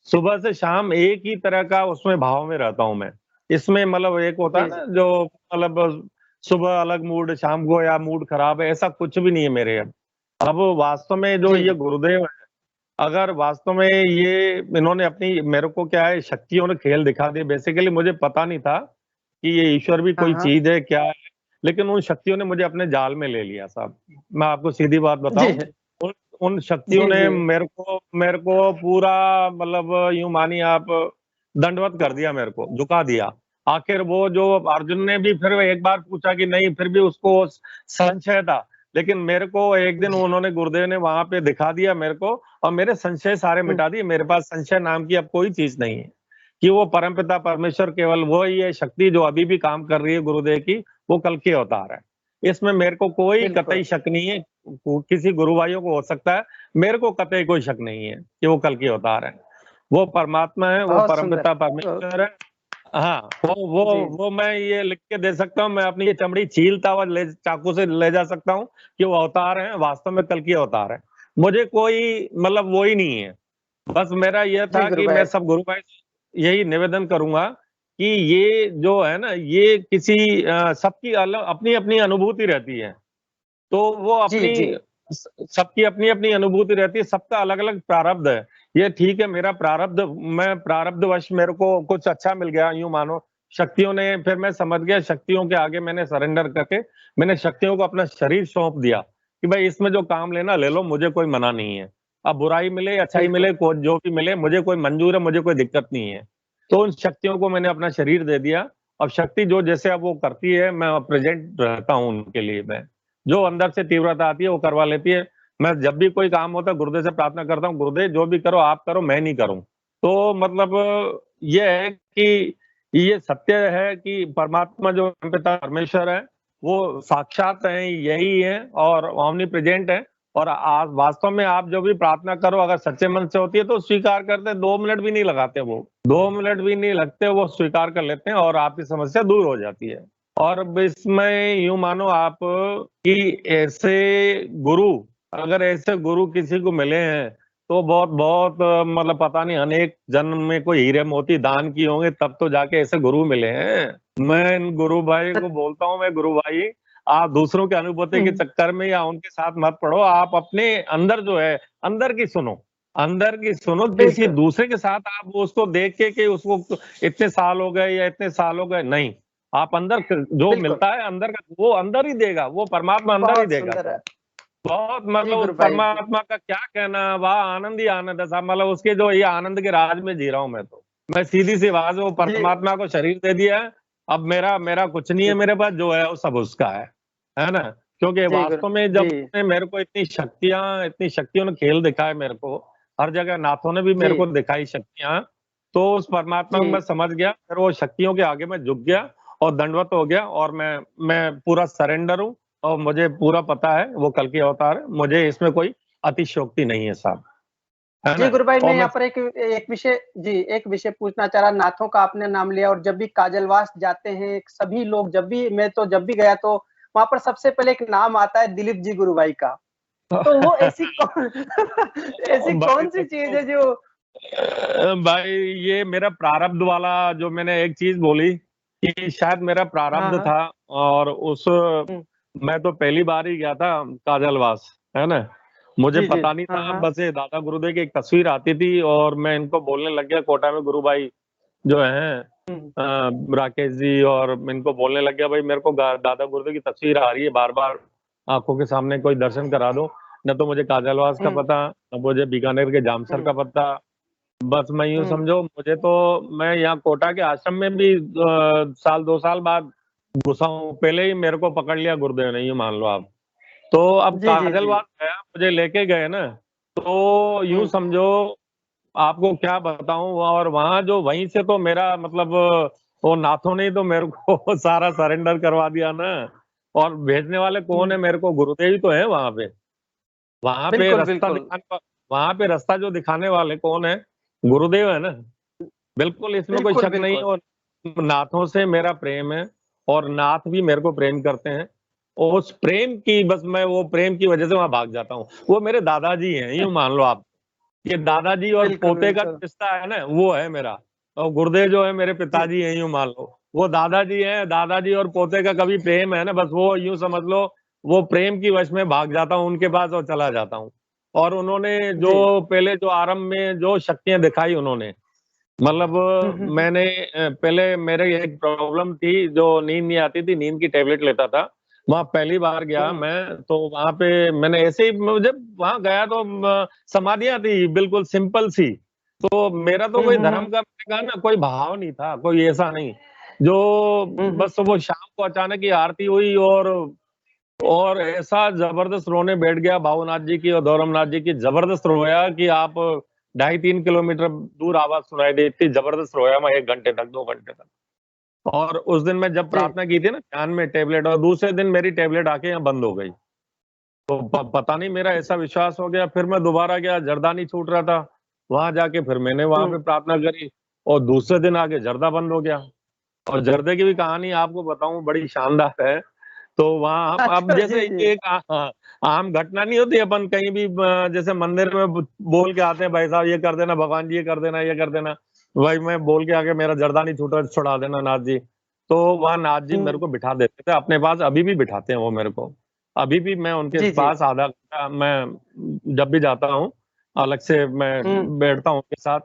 सुबह से शाम एक ही तरह का उसमें भाव में रहता हूं मैं। इसमें मतलब एक होता है जी ना जो, मतलब सुबह अलग मूड, शाम को या मूड खराब है, ऐसा कुछ भी नहीं है मेरे। अब वास्तव में जो जी ये गुरुदेव है, अगर वास्तव में ये इन्होंने अपनी, मेरे को क्या है, शक्तियों ने खेल दिखा दिए। बेसिकली मुझे पता नहीं था कि ये ईश्वर भी हाँ कोई हाँ चीज है क्या है, लेकिन उन शक्तियों ने मुझे अपने जाल में ले लिया साहब। मैं आपको सीधी बात जी बताऊं, उन उन शक्तियों जी ने जी मेरे को पूरा, मतलब यूं मानिए आप, दंडवत कर दिया, मेरे को झुका दिया। आखिर वो जो अर्जुन ने भी फिर एक बार पूछा कि नहीं, फिर भी उसको संशय था, लेकिन मेरे को एक दिन जी उन्होंने, गुरुदेव ने वहां पे दिखा दिया मेरे को, और मेरे संशय सारे मिटा दिए। मेरे पास संशय नाम की अब कोई चीज नहीं है, कि वो परमपिता परमेश्वर केवल वो ही है शक्ति जो अभी भी काम कर रही है गुरुदेव की, वो कल के अवतार है। इसमें मेरे को कोई बिल्कुल। कतई शक नहीं है। किसी गुरु भाइयों को हो सकता है, मेरे को कतई कोई शक नहीं है कि वो कल के अवतार है। वो परमात्मा है, वो बहुत सुंदर। परमपिता परमेश्वर है। हाँ, जी वो मैं ये लिख के दे सकता हूँ, मैं अपनी ये चमड़ी छीलता हुआ चाकू से ले जा सकता हूँ कि वो अवतार है, वास्तव में कल की अवतार है। मुझे कोई मतलब वो ही नहीं है। बस मेरा यह जी था गुरु कि मैं भाई। सब गुरु भाई से यही निवेदन करूंगा कि ये जो है ना, ये किसी सबकी अलग अपनी अपनी अनुभूति रहती है। तो वो जी अपनी, जी सबकी अपनी अपनी अनुभूति रहती है, सबका अलग अलग प्रारब्ध है। ये ठीक है, मेरा प्रारब्ध, मैं प्रारब्धवश मेरे को कुछ अच्छा मिल गया, यूं मानो शक्तियों ने, फिर मैं समझ गया शक्तियों के आगे मैंने सरेंडर करके, मैंने शक्तियों को अपना शरीर सौंप दिया कि भाई इसमें जो काम लेना ले लो, मुझे कोई मना नहीं है। अब बुराई मिले अच्छाई बिल्कुल मिले, जो भी मिले, मुझे कोई मंजूर है, मुझे कोई दिक्कत नहीं है। तो उन शक्तियों को मैंने अपना शरीर दे दिया। अब शक्ति जो जैसे अब वो करती है, मैं प्रेजेंट रहता हूँ उनके लिए। मैं जो अंदर से तीव्रता आती है वो करवा लेती है। मैं जब भी कोई काम होता है गुरुदेव से प्रार्थना करता हूँ, गुरुदेव जो भी करो आप करो, मैं नहीं करूं। तो मतलब ये है कि ये सत्य है कि परमात्मा जो पिता परमेश्वर है वो साक्षात है, यही है और ओमनी प्रेजेंट है। और आज वास्तव में आप जो भी प्रार्थना करो अगर सच्चे मन से होती है तो स्वीकार करते, 2 मिनट भी नहीं लगाते, वो 2 मिनट भी नहीं लगते, वो स्वीकार कर लेते हैं और आपकी समस्या दूर हो जाती है। और इसमें यूं मानो आप कि ऐसे गुरु, अगर ऐसे गुरु किसी को मिले हैं तो बहुत बहुत मतलब पता नहीं अनेक जन्म में कोई हीरे मोती दान किए होंगे तब तो जाके ऐसे गुरु मिले हैं। मैं इन गुरु भाई को बोलता हूँ, मैं गुरु भाई आप दूसरों के अनुभूति के चक्कर में या उनके साथ मत पड़ो, आप अपने अंदर जो है अंदर की सुनो, अंदर की सुनो। किसी दूसरे के साथ आप उसको देख के कि उसको इतने साल हो गए या इतने साल हो गए, नहीं, आप अंदर जो मिलता है अंदर का वो अंदर ही देगा, वो परमात्मा अंदर ही देगा। बहुत मतलब परमात्मा का क्या कहना, वह आनंद ही आनंद है साहब। मतलब उसके जो ये आनंद के राज में जी रहा हूँ मैं सीधी सी बात, वो परमात्मा को शरीर दे दिया है, अब मेरा कुछ नहीं है, मेरे पास जो है वो सब उसका है ना। क्योंकि वास्तव में जब मेरे को इतनी शक्तियों ने खेल दिखाया मेरे को, हर जगह नाथों ने भी मेरे को दिखाई शक्तियां, तो उस परमात्मा को मैं समझ गया, फिर वो शक्तियों के आगे मैं झुक गया और दंडवत हो गया और मैं पूरा सरेंडर हूँ और मुझे पूरा पता है वो कल की अवतार है, मुझे इसमें कोई अतिशयोक्ति नहीं है साहब। जी गुरु भाई, मैं यहाँ पर एक विषय पूछना चाह रहा। नाथों का आपने नाम लिया और जब भी काजलवास जाते हैं सभी लोग, जब भी गया तो वहां पर सबसे पहले एक नाम आता है दिलीप जी गुरु भाई का। तो वो ऐसी कौन सी चीज है जो भाई, ये मेरा प्रारब्ध वाला जो मैंने एक चीज बोली कि शायद मेरा प्रारब्ध था और उस मैं तो पहली बार ही गया था काजलवास, है ना, मुझे पता नहीं था। बस ये दादा गुरुदेव की एक तस्वीर आती थी और मैं इनको बोलने लग गया, कोटा में गुरु भाई जो हैं राकेश जी, और इनको बोलने लग गया भाई मेरे को दादा गुरुदेव की तस्वीर आ रही है बार बार आंखों के सामने, कोई दर्शन करा दो। न तो मुझे काजलवास का पता, न मुझे बीकानेर के जामसर का पता। बस मैं यूं समझो, मुझे तो मैं यहाँ कोटा के आश्रम में भी 2 साल बाद घुसा हूँ, पहले ही मेरे को पकड़ लिया गुरुदेव ने, यूं मान लो आप। तो अब काजलवास गया, मुझे लेके गए ना, तो यूं समझो आपको क्या बताऊं, और वहां जो वहीं से तो मेरा मतलब वो नाथों ने तो मेरे को सारा सरेंडर करवा दिया ना। और भेजने वाले कौन है मेरे को? गुरुदेव ही तो है वहां पे। वहां पे रास्ता जो दिखाने वाले कौन है? गुरुदेव है ना। बिल्कुल इसमें कोई शक नहीं। और नाथों से मेरा प्रेम है और नाथ भी मेरे को प्रेम करते हैं। और उस प्रेम की बस मैं वो प्रेम की वजह से वहां भाग जाता हूँ। वो मेरे दादाजी हैं, यूं मान लो आप। ये दादाजी और पोते का रिश्ता है ना, वो है मेरा। और गुरुदेव जो है मेरे पिताजी हैं, यूं मान लो। वो दादाजी हैं, दादाजी और पोते का कभी प्रेम है ना, बस वो यूं समझ लो, वो प्रेम की वश में भाग जाता हूँ उनके पास और चला जाता हूँ। और उन्होंने जो पहले जो आरंभ में जो शक्तियां दिखाई उन्होंने, मतलब मैंने पहले मेरे एक प्रॉब्लम थी, जो नींद नहीं आती थी, नींद की टेबलेट लेता था। वहां पहली बार गया मैं, तो वहां पे मैंने ऐसे ही, जब वहां गया तो समाधियां थी बिल्कुल सिंपल सी। तो मेरा तो कोई धर्म का ना कोई भाव नहीं था, कोई ऐसा नहीं। जो बस वो शाम को अचानक ही आरती हुई और ऐसा जबरदस्त रोने बैठ गया भावनाथ जी की और धौरमनाथ जी की। जबरदस्त रोया कि आप 2.5-3 किलोमीटर दूर आवाज सुनाई दी, इतनी जबरदस्त रोया मैं 1 घंटे तक, 2 घंटे तक। और उस दिन मैं जब प्रार्थना की थी ना ध्यान में टेबलेट, और दूसरे दिन मेरी टेबलेट आके यहाँ बंद हो गई। तो पता नहीं मेरा ऐसा विश्वास हो गया। फिर मैं दोबारा गया, जर्दा नहीं छूट रहा था। वहां जाके फिर मैंने वहां पे प्रार्थना करी और दूसरे दिन आके जर्दा बंद हो गया। और जर्दे की भी कहानी आपको बताऊं, बड़ी शानदार है। तो वहां अब जैसे एक आम घटना नहीं होती, अपन कहीं भी जैसे मंदिर में बोल के आते हैं भाई साहब ये कर देना, भगवान जी ये कर देना, ये कर देना। भाई मैं बोल के आके मेरा जर्दा नहीं छूटा, छुड़ा देना नाथ जी। तो वहां नाथ जी मेरे को बिठा देते थे अपने पास, अभी भी बिठाते हैं वो मेरे को। अभी भी मैं उनके पास आधा घंटा, मैं जब भी जाता हूँ अलग से मैं बैठता हूँ उनके साथ।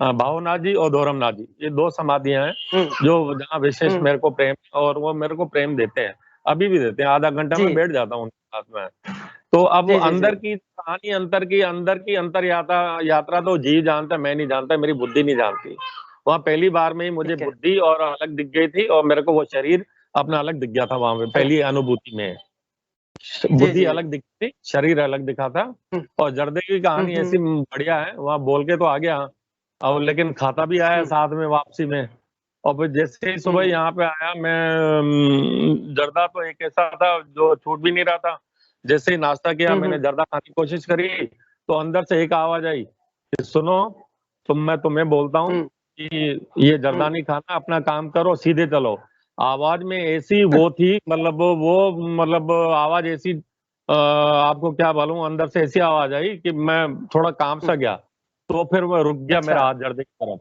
भावनाथ जी और धौरमनाथ जी, ये 2 समाधियां हैं जो जहाँ विशेष मेरे को प्रेम, और वो मेरे को प्रेम देते हैं, अभी भी देते हैं। आधा घंटा में बैठ जाता हूँ उनके साथ में। तो अब अंदर की कहानी, अंदर की अंतर यात्रा तो जी जानता, मैं नहीं जानता, मेरी बुद्धि नहीं जानती। वहाँ पहली बार में ही मुझे बुद्धि और अलग दिख गई थी और मेरे को वो शरीर अपना अलग दिख गया था वहां पे पहली अनुभूति में। बुद्धि अलग दिखती थी, शरीर अलग दिखा था। और जर्दे की कहानी ऐसी बढ़िया है, वहां बोल के तो आ गया और लेकिन खाता भी आया साथ में वापसी में। और फिर जैसे ही सुबह यहाँ पे आया मैं, जर्दा तो एक ऐसा था जो छूट भी नहीं रहा था। जैसे ही नाश्ता किया, मैंने हम्म। जर्दा खाने की कोशिश करी तो अंदर से एक आवाज आई कि सुनो, मैं तुम्हें बोलता हूँ हम्म। कि ये जर्दा नहीं खाना, अपना काम करो, सीधे चलो। आवाज में ऐसी वो थी, मतलब आवाज ऐसी, आपको क्या बोलूं, अंदर से ऐसी आवाज आई कि मैं थोड़ा काम सा गया, तो फिर वो रुक गया मेरा अच्छा। हाथ जर्दे की तरफ,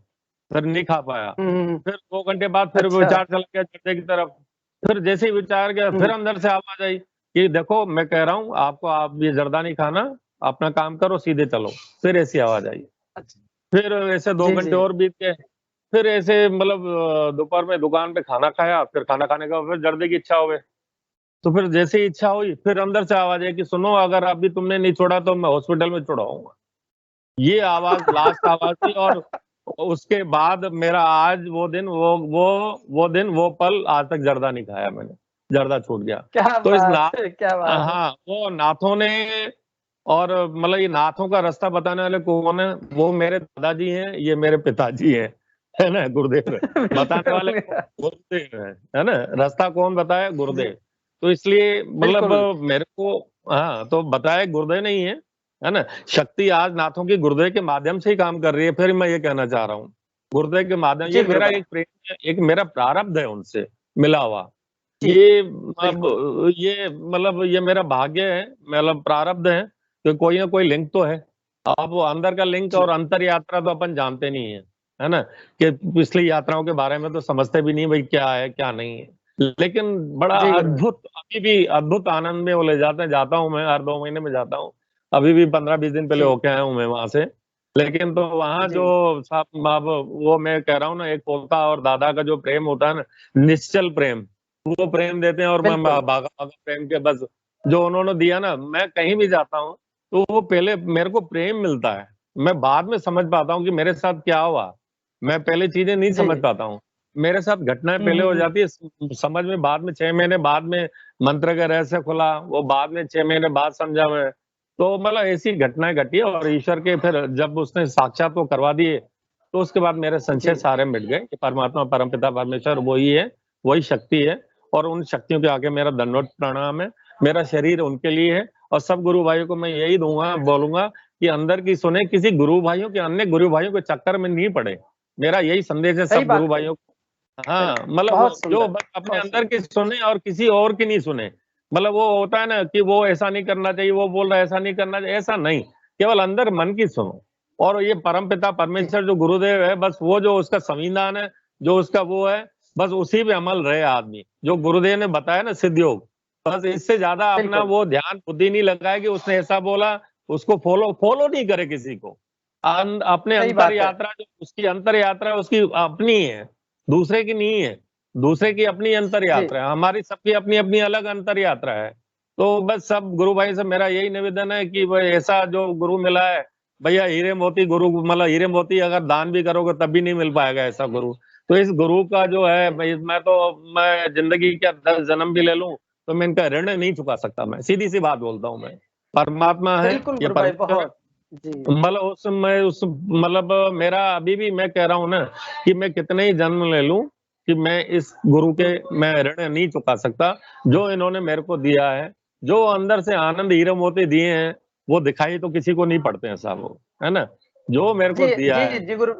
फिर नहीं खा पाया। हम्म। फिर 2 घंटे बाद फिर अच्छा। विचार चला गया जर्दे की तरफ, फिर जैसे ही विचार गया, फिर अंदर से आवाज आई कि देखो मैं कह रहा हूँ आपको, आप ये जर्दा नहीं खाना, अपना काम करो, सीधे चलो। फिर ऐसी आवाज आई। अच्छा। फिर ऐसे 2 जी घंटे जी। और बीत गए। फिर ऐसे मतलब दोपहर में दुकान पे खाना खाया, फिर खाना खाने का फिर जर्दे की इच्छा हो गई। तो फिर जैसे ही इच्छा हुई, फिर अंदर से आवाज है कि सुनो, अगर अभी तुमने नहीं छोड़ा तो मैं हॉस्पिटल में छुड़ाऊंगा। ये आवाज लास्ट आवाज थी। और उसके बाद मेरा आज वो दिन, वो पल, आज तक जर्दा नहीं खाया मैंने, जर्दा छूट गया। क्या तो इस बात नाथ, है, क्या बात है। हाँ, वो नाथों ने, और मतलब ये नाथों का रास्ता बताने वाले कौन है? वो मेरे दादाजी हैं, ये मेरे पिताजी हैं, है ना, गुरुदेव है। बताने वाले गुरुदेव है ना, रास्ता कौन बताया? गुरुदेव। तो इसलिए मतलब बिल्कुल। मेरे को, हाँ, तो बताया गुरुदेव नहीं है ना। शक्ति आज नाथों की गुरुदेव के माध्यम से ही काम कर रही है। फिर मैं ये कहना चाह रहा हूँ, गुरुदेव के माध्यम, जी ये मेरा गुरुभाई। एक प्रेम है, एक मेरा प्रारब्ध है उनसे मिला हुआ। जी ये अब बिल्कुल। ये मतलब ये मेरा भाग्य है, मतलब प्रारब्ध है कि कोई ना कोई लिंक तो है। अब वो अंदर का लिंक जी और अंतर यात्रा तो अपन जानते नहीं है ना, कि पिछली यात्राओं के बारे में तो समझते भी नहीं भाई क्या है क्या नहीं है। लेकिन बड़ा जी गुरुभाई। अद्भुत, अभी भी अद्भुत आनंद में वो ले जाते हैं। जाता हूँ मैं, हर 2 महीने में जाता हूँ। अभी भी 15-20 दिन पहले जी होके आया हूँ मैं वहां से। लेकिन तो वहां जी जो साहब, अब वो मैं कह रहा हूँ ना, एक पोता और दादा का जो प्रेम होता है ना, निश्चल प्रेम, वो प्रेम देते हैं। और मैं बिल्कुल। भागा भागा प्रेम के, बस जो उन्होंने दिया ना, मैं कहीं भी जाता हूँ तो वो पहले मेरे को प्रेम मिलता है। मैं बाद में समझ पाता हूँ कि मेरे साथ क्या हुआ। मैं पहले चीजें नहीं जी। समझ पाता हूँ, मेरे साथ घटनाएं पहले हो हम्म। जाती है, समझ में बाद में, 6 महीने बाद में मंत्र का रहस्य खुला, वो बाद में 6 महीने बाद समझा मैं। तो मतलब ऐसी घटनाएं घटी है। और ईश्वर के फिर जब उसने साक्षात वो करवा दिए, तो उसके बाद मेरे संशय जी सारे मिट गए कि परमात्मा, परमपिता परमेश्वर वही है, वही शक्ति है। और उन शक्तियों के आगे मेरा दंडवत प्रणाम है। मेरा शरीर उनके लिए है। और सब गुरु भाइयों को मैं यही दूंगा, बोलूंगा कि अंदर की सुने, किसी गुरु भाइयों के, अन्य गुरु भाइयों के चक्कर में नहीं पड़े। मेरा यही संदेश है सही सब गुरु बात है। भाइयों को। हाँ, मतलब बहुत जो सुंदर। बस अपने बहुत अंदर सुंदर। की सुने और किसी और की नहीं सुने। मतलब वो होता है ना कि वो ऐसा नहीं करना चाहिए, वो बोल रहा है ऐसा नहीं करना चाहिए, ऐसा नहीं, केवल अंदर मन की सुनो। और ये परमपिता जी परमेश्वर जो गुरुदेव है, बस वो जो उसका संविधान है, जो उसका वो है, बस उसी पे अमल रहे आदमी। जो गुरुदेव ने बताया ना सिद्ध योग, बस इससे ज्यादा अपना बिल्कुल। वो ध्यान बुद्धि नहीं लगाए कि उसने ऐसा बोला, उसको फॉलो फॉलो नहीं करे किसी को। अपने सही अंतर बात है। यात्रा, जो उसकी अंतर यात्रा उसकी अपनी है, दूसरे की नहीं है। दूसरे की अपनी अंतर जी यात्रा है, हमारी सबकी अपनी अपनी अलग अंतर यात्रा है। तो बस सब गुरु भाई से मेरा यही निवेदन है कि भाई ऐसा जो गुरु मिला है, भैया हीरे मोती गुरु, मतलब हीरे मोती अगर दान भी करोगे तब भी नहीं मिल पाएगा ऐसा गुरु। तो इस गुरु का जो है भाई, मैं जिंदगी का 10 जन्म भी ले लूं तो मैं इनका ऋण नहीं चुका सकता। मैं सीधी सी बात बोलता हूं। मैं, परमात्मा है, बिल्कुल ये गुरुभाई, परमेश्वर है। बहुत। जी मतलब उस मतलब मेरा अभी भी मैं कह रहा हूँ ना कि मैं कितने ही जन्म ले लूं कि मैं इस गुरु के, मैं ऋण नहीं चुका सकता जो इन्होंने मेरे को दिया है। जो अंदर से आनंद हीरे मोती दिए हैं, वो दिखाई तो किसी को नहीं पड़ते हैं साहब, वो है ना, जो मेरे को जी दिया जी है। जी गुरु।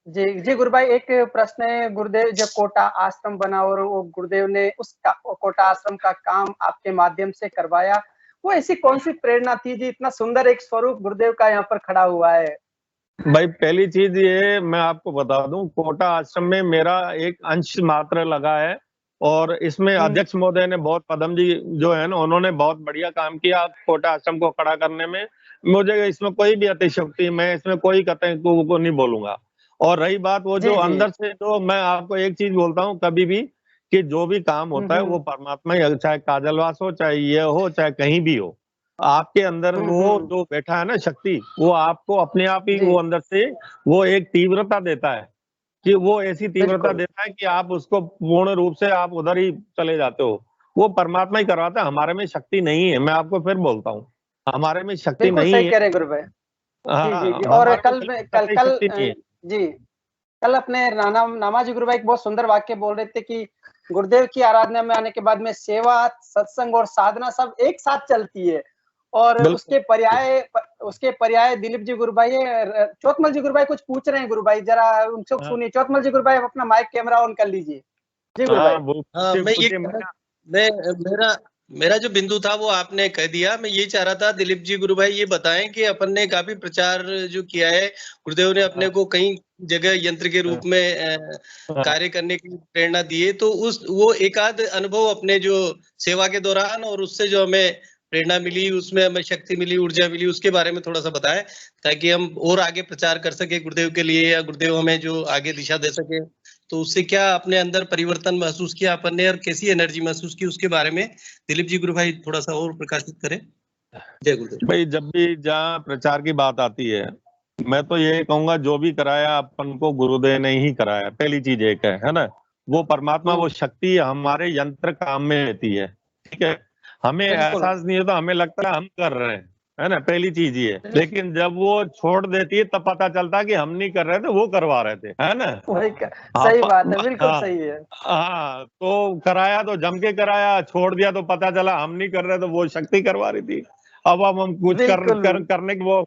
जी जी गुरुभाई, एक प्रश्न है। गुरुदेव जब कोटा आश्रम बना और वो गुरुदेव ने कोटा आश्रम का काम आपके माध्यम से करवाया, वो ऐसी कौन सी प्रेरणा थी जी, इतना सुंदर एक स्वरूप गुरुदेव का यहाँ पर खड़ा हुआ है। भाई पहली चीज ये मैं आपको बता दूं, कोटा आश्रम में मेरा एक अंश मात्र लगा है। और इसमें अध्यक्ष महोदय ने बहुत, पदम जी जो है ना, उन्होंने बहुत बढ़िया काम किया कोटा आश्रम को खड़ा करने में। मुझे इसमें कोई भी अतिशयोक्ति, मैं इसमें कोई कतई को नहीं बोलूंगा। और रही बात वो जो जी जी। अंदर से, जो मैं आपको एक चीज बोलता हूँ कभी भी, कि जो भी काम होता है वो परमात्मा ही, चाहे काजलवास हो, चाहे ये हो, चाहे कहीं भी हो, आपके अंदर वो जो बैठा है ना शक्ति, वो आपको अपने आप ही, जी वो अंदर से वो एक तीव्रता देता है, कि वो ऐसी तीव्रता बिल्कुल। देता है कि आप उसको पूर्ण रूप से आप उधर ही चले जाते हो। वो परमात्मा ही करवाता है, हमारे में शक्ति नहीं है। मैं आपको फिर बोलता हूँ, हमारे में शक्ति बिल्कुल नहीं सही है। कह रहे हैं गुरुभाई। जी जी जी। हाँ, और हमारे में कल बिल्कुल कल कतई कल शक्ति नहीं है। जी कल अपने नामाजी गुरुभाई एक बहुत सुंदर वाक्य बोल रहे थे कि गुरुदेव की आराधना में आने के बाद में सेवा, सत्संग और साधना सब एक साथ चलती है। और उसके पर्याय दिलीप जी गुरु भाई, चौतमल जी गुरु भाई कुछ पूछ रहे हैं गुरु भाई, जरा उनसे सुनिए। चौतमल जी गुरु भाई, अपना माइक कैमरा ऑन कर लीजिए। जी गुरु भाई। मेरा जो बिंदु था वो आपने कह दिया। मैं ये चाह रहा था दिलीप जी गुरु भाई ये बताएं कि अपन ने काफी प्रचार जो किया है, गुरुदेव ने अपने को कई जगह यंत्र के रूप में कार्य करने की प्रेरणा दी है, तो वो एकाध अनुभव अपने जो सेवा के दौरान और उससे जो हमें प्रेरणा मिली, उसमें हमें शक्ति मिली, ऊर्जा मिली, उसके बारे में थोड़ा सा बताएं ताकि हम और आगे प्रचार कर सके गुरुदेव के लिए, या गुरुदेव हमें जो आगे दिशा दे सके। तो उससे क्या अपने अंदर परिवर्तन महसूस किया अपन ने और कैसी एनर्जी महसूस की, उसके बारे में दिलीप जी गुरु भाई थोड़ा सा और प्रकाशित करें। जय गुरुदेव भाई। जब भी जहाँ प्रचार की बात आती है, मैं तो ये कहूंगा जो भी कराया अपन को गुरुदेव ने ही कराया। पहली चीज एक है ना, वो परमात्मा, वो शक्ति हमारे यंत्र काम में रहती है। ठीक है, हमें एहसास नहीं होता, हमें लगता है हम कर रहे हैं, है ना, पहली चीज ये। लेकिन जब वो छोड़ देती है तब पता चलता है कि हम नहीं कर रहे थे, वो करवा रहे थे, है ना। सही बात है, बिल्कुल सही है। हाँ, तो कराया तो जम के कराया, छोड़ दिया तो पता चला हम नहीं कर रहे, तो वो शक्ति करवा रही थी। अब हम कुछ करने की वो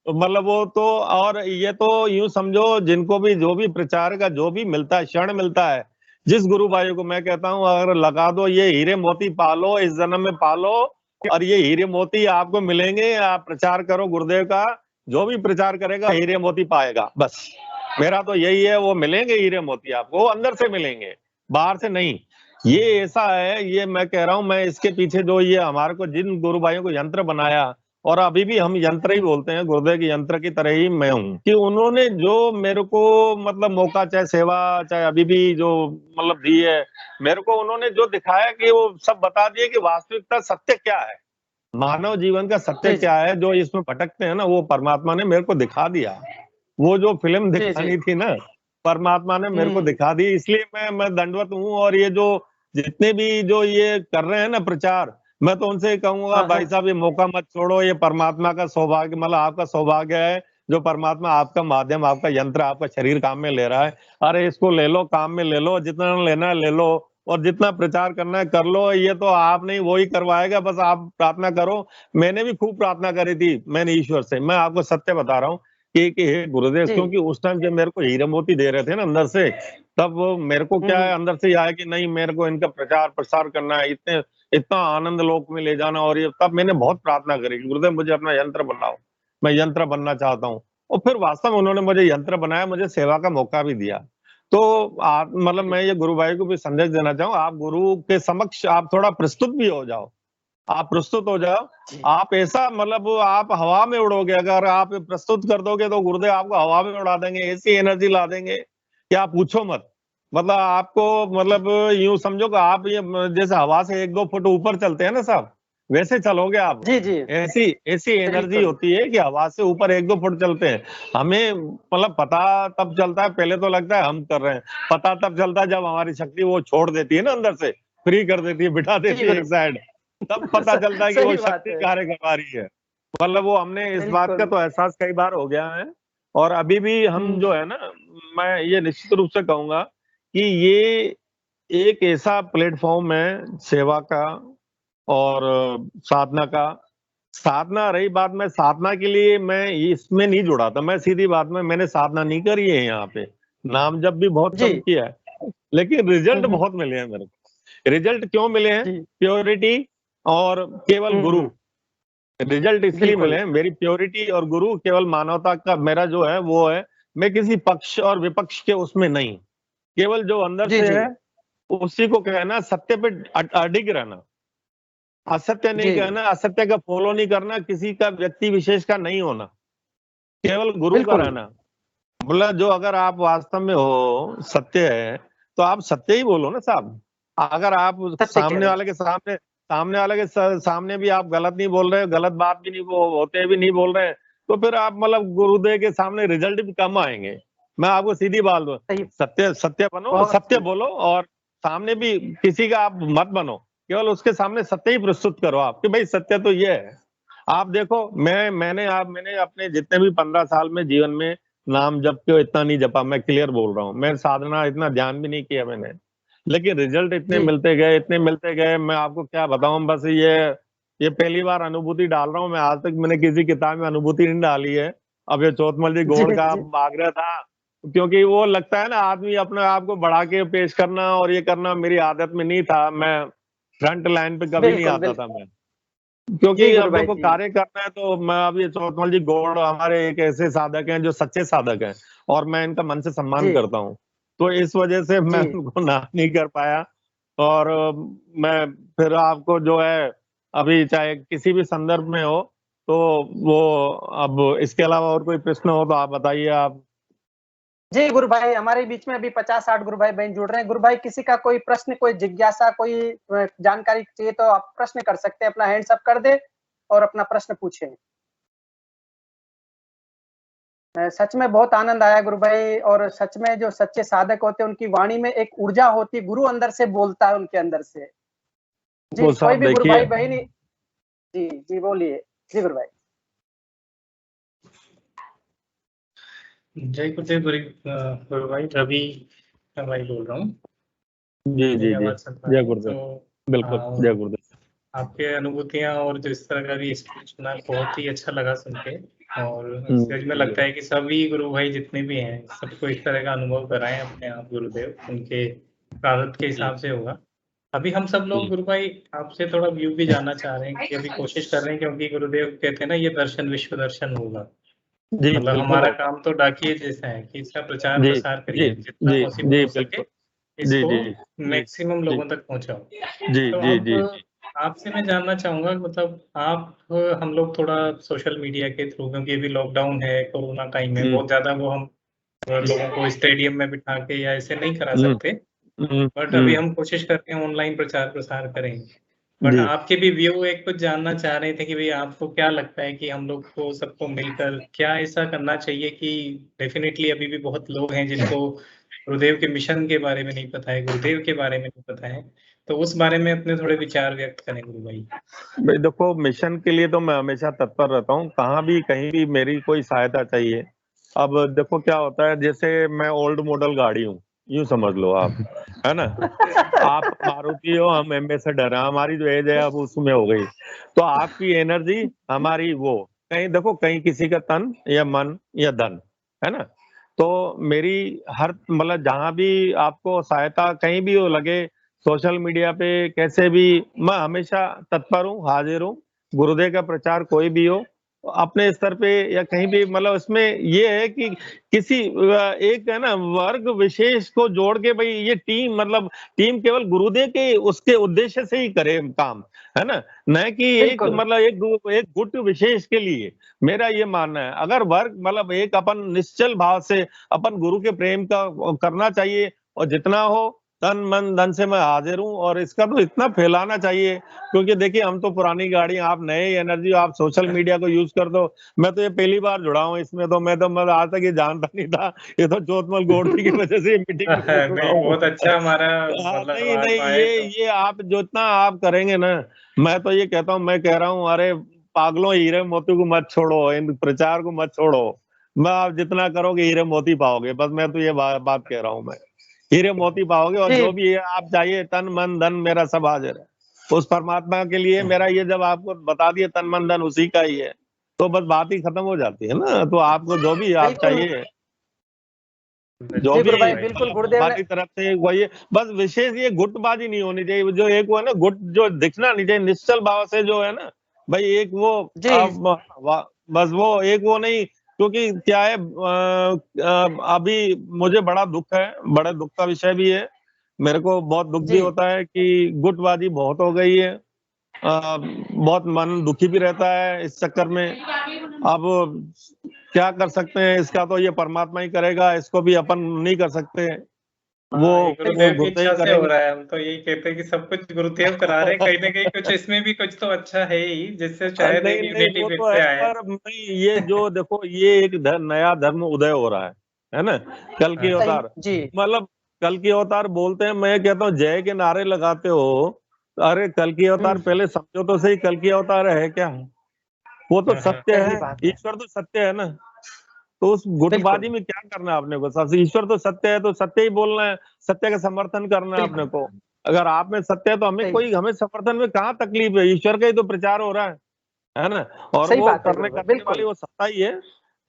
मतलब वो तो, और ये तो यूं समझो जिनको भी जो भी प्रचार का जो भी मिलता है, क्षण मिलता है, जिस गुरु भाई को मैं कहता हूँ अगर लगा दो, ये हीरे मोती पालो, इस जन्म में पालो, और ये हीरे मोती आपको मिलेंगे। आप प्रचार करो गुरुदेव का, जो भी प्रचार करेगा हीरे मोती पाएगा। बस मेरा तो यही है, वो मिलेंगे हीरे मोती आपको, वो अंदर से मिलेंगे, बाहर से नहीं। ये ऐसा है, ये मैं कह रहा हूँ, मैं इसके पीछे जो ये हमारे को जिन गुरु भाइयों को यंत्र बनाया, और अभी भी हम यंत्र ही बोलते हैं, गुरुदेव के यंत्र की तरह ही मैं हूँ, कि उन्होंने जो मेरे को मतलब मौका, चाहे सेवा, चाहे अभी भी जो मतलब दी है मेरे को, उन्होंने जो दिखाया कि वो सब बता दिए कि वास्तविकता सत्य क्या है, मानव जीवन का सत्य क्या है, जो इसमें भटकते हैं ना, वो परमात्मा ने मेरे को दिखा दिया। वो जो फिल्म दिखानी थी ना, परमात्मा ने मेरे को दिखा दी। इसलिए मैं दंडवत हूँ। और ये जो जितने भी जो ये कर रहे हैं ना प्रचार, मैं तो उनसे कहूंगा भाई साहब, ये मौका मत छोड़ो, ये परमात्मा का सौभाग्य, मतलब आपका सौभाग्य है जो परमात्मा आपका माध्यम, आपका यंत्र, आपका शरीर काम में ले रहा है। अरे इसको ले लो, काम में ले लो, जितना लेना है ले लो, और जितना प्रचार करना है कर लो। ये तो आप नहीं, वो ही करवाएगा, बस आप प्रार्थना करो। मैंने भी खूब प्रार्थना करी थी, मैंने ईश्वर से, मैं आपको सत्य बता रहा हूँ कि हे गुरुदेव, क्योंकि उस टाइम जब मेरे को हीरे मोती दे रहे थे ना अंदर से, तब वो मेरे को क्या है, अंदर से आया कि नहीं, मेरे को इनका प्रचार प्रसार करना है, इतना आनंद लोक में ले जाना। और ये तब मैंने बहुत प्रार्थना करी, गुरुदेव मुझे अपना यंत्र बनाओ, मैं यंत्र बनना चाहता हूँ। और फिर वास्तव में उन्होंने मुझे यंत्र बनाया, मुझे सेवा का मौका भी दिया। तो आप मतलब मैं ये गुरु भाई को भी संदेश देना चाहूँ, आप गुरु के समक्ष आप थोड़ा प्रस्तुत भी हो जाओ, आप प्रस्तुत हो जाओ। आप ऐसा मतलब आप हवा में उड़ोगे, अगर आप प्रस्तुत कर दोगे तो गुरुदेव आपको हवा में उड़ा देंगे, ऐसी एनर्जी ला देंगे कि आप पूछो मत। मतलब आपको मतलब यूं समझो कि आप ये जैसे हवा से 1-2 फुट ऊपर चलते हैं ना साहब, वैसे चलोगे आप। जी। ऐसी एनर्जी होती है कि हवा से ऊपर 1-2 फुट चलते हैं। हमें मतलब पता तब चलता है, पहले तो लगता है हम कर रहे हैं, पता तब चलता है जब हमारी शक्ति वो छोड़ देती है ना, अंदर से फ्री कर देती है, बिठा देती है एक साइड, तब पता चलता है कि वो शक्ति कार्य करवा रही है। मतलब वो हमने इस बात का तो एहसास कई बार हो गया है। और अभी भी हम जो है ना, मैं ये निश्चित रूप से कहूंगा कि ये एक ऐसा प्लेटफॉर्म है सेवा का और साधना का। साधना रही बात, मैं साधना के लिए मैं इसमें नहीं जुड़ा था, मैं सीधी बात में मैंने साधना नहीं करी है, यहाँ पे नाम जब भी बहुत कम किया है, लेकिन रिजल्ट बहुत मिले हैं मेरे को। रिजल्ट क्यों मिले हैं? प्योरिटी और केवल गुरु। रिजल्ट इसलिए मिले हैं, मेरी प्योरिटी और गुरु, केवल मानवता का मेरा जो है वो है, मैं किसी पक्ष और विपक्ष के उसमें नहीं, केवल जो अंदर से है उसी को कहना, सत्य पे अडिग रहना, असत्य नहीं कहना, असत्य का फॉलो नहीं करना, किसी का व्यक्ति विशेष का नहीं होना, केवल गुरु का रहना। मतलब जो अगर आप वास्तव में हो, सत्य है, तो आप सत्य ही बोलो ना साहब। अगर आप सामने वाले के सामने भी आप गलत नहीं बोल रहे, गलत बात भी नहीं होते भी नहीं बोल रहे, तो फिर आप मतलब गुरुदेव के सामने रिजल्ट भी कम आएंगे। मैं आपको सीधी बात दूं, सत्य बनो, सत्य बोलो, और सामने भी किसी का आप मत बनो, केवल उसके सामने सत्य ही प्रस्तुत करो आप कि भाई सत्य तो ये है। आप देखो, मैंने अपने जितने भी 15 साल में जीवन में नाम जप के इतना नहीं जपा, मैं क्लियर बोल रहा हूँ। मैं साधना इतना ध्यान भी नहीं किया मैंने, लेकिन रिजल्ट इतने जी मिलते गए, मैं आपको क्या बताऊं। बस ये पहली बार अनुभूति डाल रहा हूँ मैं। आज तक मैंने किसी किताब में अनुभूति नहीं डाली है। अब ये चौथमल जी जी गौड़ का जी आग्रह था, क्योंकि वो लगता है ना आदमी अपने आप को बढ़ा के पेश करना और ये करना मेरी आदत में नहीं था। मैं फ्रंट लाइन पे कभी नहीं बिल्कुल आता था बिल्कुल। मैं, क्योंकि जी गुरु अब भाई देखो जी कार्य करना है तो मैं। अब ये चौथमल जी गौड़ हमारे एक ऐसे साधक हैं जो सच्चे साधक हैं, और मैं इनका मन से सम्मान जी करता हूँ। तो इस वजह से मैं जी उनको ना नहीं कर पाया। और मैं फिर आपको जो है, अभी चाहे किसी भी संदर्भ में हो तो वो, अब इसके अलावा और कोई प्रश्न हो तो आप बताइए। आप जी गुरु भाई, हमारे बीच में अभी 50-60 गुरु भाई बहन जुड़ रहे हैं। गुरु भाई, किसी का कोई प्रश्न, कोई जिज्ञासा, कोई जानकारी चाहिए तो आप प्रश्न कर सकते हैं। अपना हैंड्स अप कर दे और अपना प्रश्न पूछें। सच में बहुत आनंद आया गुरु भाई। और सच में जो सच्चे साधक होते हैं उनकी वाणी में एक ऊर्जा होती है, गुरु अंदर से बोलता है उनके अंदर से। जी वो कोई साहब भी गुरु देखिए, भाई बहन। जी जी बोलिए। जी गुरु भाई। जय गुरुदेव गुरु भाई, रवि भाई बोल रहा हूँ। जी मेरी जी जी, आवाज सुन पा जय रहे हैं? गुरुदेव। तो बिल्कुल, जय गुरुदेव। आपके अनुभूतियां और जो इस तरह का भी स्पीच सुना, बहुत ही अच्छा लगा सुन के। और सच में लगता है कि सभी गुरु भाई जितने भी हैं सबको इस तरह का अनुभव कराएं अपने आप गुरुदेव, उनके प्रारब्ध के हिसाब से होगा। अभी हम सब लोग गुरु भाई आपसे थोड़ा व्यू भी जानना चाह रहे हैं, कि अभी कोशिश कर रहे हैं, क्योंकि गुरुदेव कहते हैं ना, ये दर्शन विश्व दर्शन होगा। जी मतलब बिल्कुल हमारा होगा। काम तो डाकिए जैसा है कि इसका प्रचार जी प्रसार जी करिए, जितना जी पॉसिबल जी हो सके बिल्कुल। जी इसको जी जी मैक्सिमम जी लोगों तक पहुंचाओ। जी तो जी जी अब आपसे मैं जानना चाहूंगा, मतलब आप, हम लोग थोड़ा सोशल मीडिया के थ्रू, क्योंकि अभी लॉकडाउन है, कोरोना टाइम है, बहुत ज्यादा वो हम लोगों को स्टेडियम में बिठा के या ऐसे नहीं करा सकते। बट अभी हम कोशिश करते हैं ऑनलाइन प्रचार प्रसार करें। बट जी। आपके भी व्यू एक कुछ जानना चाह रहे थे कि भाई आपको क्या लगता है कि हम लोग को सबको मिलकर क्या ऐसा करना चाहिए कि डेफिनेटली अभी भी बहुत लोग हैं जिनको गुरुदेव के मिशन के बारे में नहीं पता है, गुरुदेव के बारे में नहीं पता है। तो उस बारे में अपने थोड़े विचार व्यक्त करें गुरु भाई। भाई देखो, मिशन के लिए तो मैं हमेशा तत्पर रहता हूँ, कहाँ भी कहीं भी मेरी कोई सहायता चाहिए। अब देखो क्या होता है, जैसे मैं ओल्ड मॉडल गाड़ी हूँ, यूं समझ लो आप, है ना। आप मारुति हो, हम एम्बेसडर हैं, हमारी जो एज है अब उसमें हो गई। तो आपकी एनर्जी हमारी वो, कहीं देखो, कहीं किसी का तन या मन या धन, है ना। तो मेरी हर मतलब जहां भी आपको सहायता कहीं भी हो लगे, सोशल मीडिया पे कैसे भी, मैं हमेशा तत्पर हूँ, हाजिर हूँ। गुरुदेव का प्रचार कोई भी हो अपने स्तर पे या कहीं भी, मतलब इसमें ये है कि किसी एक है ना वर्ग विशेष को जोड़ के, भाई ये टीम, मतलब टीम केवल गुरुदेव के उसके उद्देश्य से ही करे काम, है ना। न कि एक बिल्कुल मतलब एक गुट विशेष के लिए। मेरा ये मानना है, अगर वर्ग मतलब एक अपन निश्चल भाव से अपन गुरु के प्रेम का करना चाहिए, और जितना हो तन मन धन से मैं हाजिर हूँ। और इसका तो इतना फैलाना चाहिए, क्योंकि देखिए हम तो पुरानी गाड़ी, आप नए एनर्जी, आप सोशल मीडिया को यूज कर दो। मैं तो ये पहली बार जुड़ा हूँ इसमें, तो मैं आज तक ये जानता नहीं था। ये तो चौथमल गौड़ जी की वजह से मीटिंग में मैं जुड़ा नहीं, हूँ। बहुत अच्छा हमारा, मतलब नहीं आप नहीं, आए तो। ये आप जितना आप करेंगे ना, मैं तो ये कहता हूँ, मैं कह रहा हूँ, अरे पागलों, हीरे मोती को मत छोड़ो, इन प्रचार को मत छोड़ो। मैं आप जितना करोगे हीरे मोती पाओगे, बस मैं तो ये बात कह रहा हूँ मैं। हीरे मोती पाओगे, और जी जो भी है आप चाहिए, तन मन धन मेरा सब हाजिर है उस परमात्मा के लिए। मेरा ये जब आपको बता दिए तन मन धन उसी का ही है, तो बस बात ही खत्म हो जाती है ना। तो आपको जो भी आप बिल्कुल। चाहिए, जो जी भी गुरु भाई, बिल्कुल मतलब गुरुदेव ने। हमारी तरफ से वही है। बस विशेष ये गुटबाजी नहीं होनी चाहिए, जो एक वो है ना गुट, जो दिखना नहीं चाहिए, निश्चल भाव से जो है ना भाई, एक वो जी बस वो एक वो नहीं। क्योंकि क्या है, अभी मुझे बड़ा दुख है, बड़े दुख का विषय भी है। मेरे को बहुत दुख भी जी होता है कि गुटबाजी बहुत हो गई है। बहुत मन दुखी भी रहता है इस चक्कर में। अब क्या कर सकते हैं, इसका तो ये परमात्मा ही करेगा, इसको भी अपन नहीं कर सकते। वो हाँ, ये वो गुरुदेव की गुरुदेव इच्छा ही से हो करेंगे। रहा है। हम तो यही कहते हैं कि सब कुछ गुरुदेव करा रहे हैं, कहीं ना कहीं कुछ इसमें भी कुछ तो अच्छा है ही, जिससे शायद नहीं एक नहीं, यूनिटी वो फिर तो है, से आए। पर नहीं, ये जो देखो, ये एक नया धर्म उदय हो रहा है ना। कल की हाँ, सही। अवतार, जी मतलब कल की अवतार बोलते हैं, मैं कहता हूँ जय के नारे लगाते हो। अरे कल की अवतार पहले समझो तो सही, कल की अवतार है क्या? वो तो हाँ, हाँ। सत्य सही है, बात है। ईश्वर तो सत्य है ना। तो उस गुटबाजी में क्या करना है आपने को? सबसे ईश्वर तो सत्य है, तो सत्य ही बोलना है, सत्य का समर्थन करना है अपने को। अगर आप में सत्य है तो हमें समर्थन में कहाँ तकलीफ है? ईश्वर का ही तो प्रचार हो रहा है ना? और वो करने वाली वो सत्ता ही है।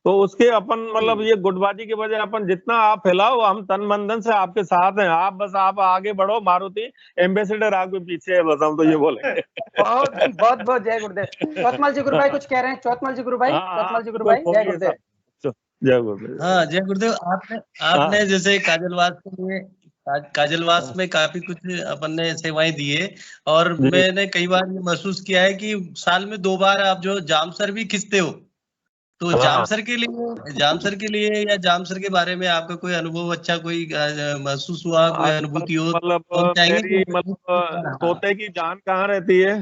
तो उसके अपन मतलब ये गुटबाजी के वजह अपन जितना आप फैलाओ, हम तन मन धन से आपके साथ हैं। आप आगे बढ़ो, मारुति एम्बेसडर आपके पीछे है, बस हम तो ये बोलेंगे। बहुत बहुत जय गुरुदेव। चौतमल जी गुरु भाई कुछ कह रहे हैं? चौतमल जी गुरु भाई, चौतमल जी गुरु भाई, जय गुरुदेव। जय गुरुदेव। हाँ जय गुरुदेव। आपने जैसे काजलवास में काफी कुछ अपन ने सेवाएं दी है, और मैंने कई बार ये महसूस किया है कि साल में 2 बार आप जो जामसर भी खिंचते हो, तो जामसर के लिए या जामसर के बारे में आपका कोई अनुभव अच्छा कोई महसूस हुआ, कोई अनुभूति हो? मतलब तोते की जान कहाँ रहती है?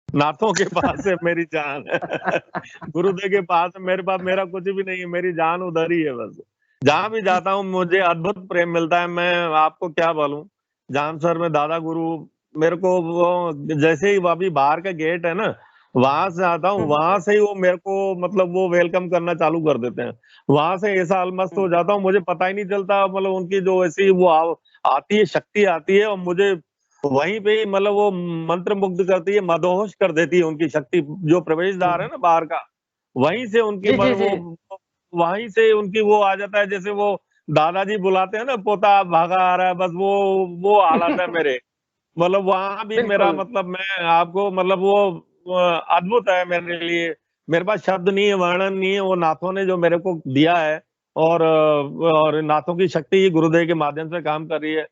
नाथों के पास है मेरी जान। गुरुदेव के पास मेरे पास मेरा कुछ भी नहीं है, मेरी जान उधर ही है बस। जहां भी जाता हूँ मुझे अद्भुत प्रेम मिलता है। मैं आपको क्या बोलूं, जामसर में दादा गुरु मेरे को वो जैसे ही अभी बाहर का गेट है ना, वहां से आता हूँ, वहां से ही वो मेरे को मतलब वो वेलकम करना चालू कर देते हैं। वहां से ऐसा अलमस्त हो जाता हूँ, मुझे पता ही नहीं चलता। मतलब उनकी जो ऐसी वो आती है, शक्ति आती है, और मुझे वहीं पे ही मतलब वो मंत्र मुग्ध करती है, मदहोश कर देती है उनकी शक्ति। जो प्रवेश द्वार है ना बाहर का, वहीं से उनकी वहीं से उनकी वो आ जाता है। जैसे वो दादाजी बुलाते हैं ना, पोता भागा आ रहा है, बस वो हालत है मेरे। मतलब वहां भी मेरा मतलब मैं आपको मतलब वो अद्भुत है मेरे लिए। मेरे पास शब्द नहीं है, वर्णन नहीं है। वो नाथों ने जो मेरे को दिया है, और नाथों की शक्ति ही गुरुदेव के माध्यम से काम कर रही है।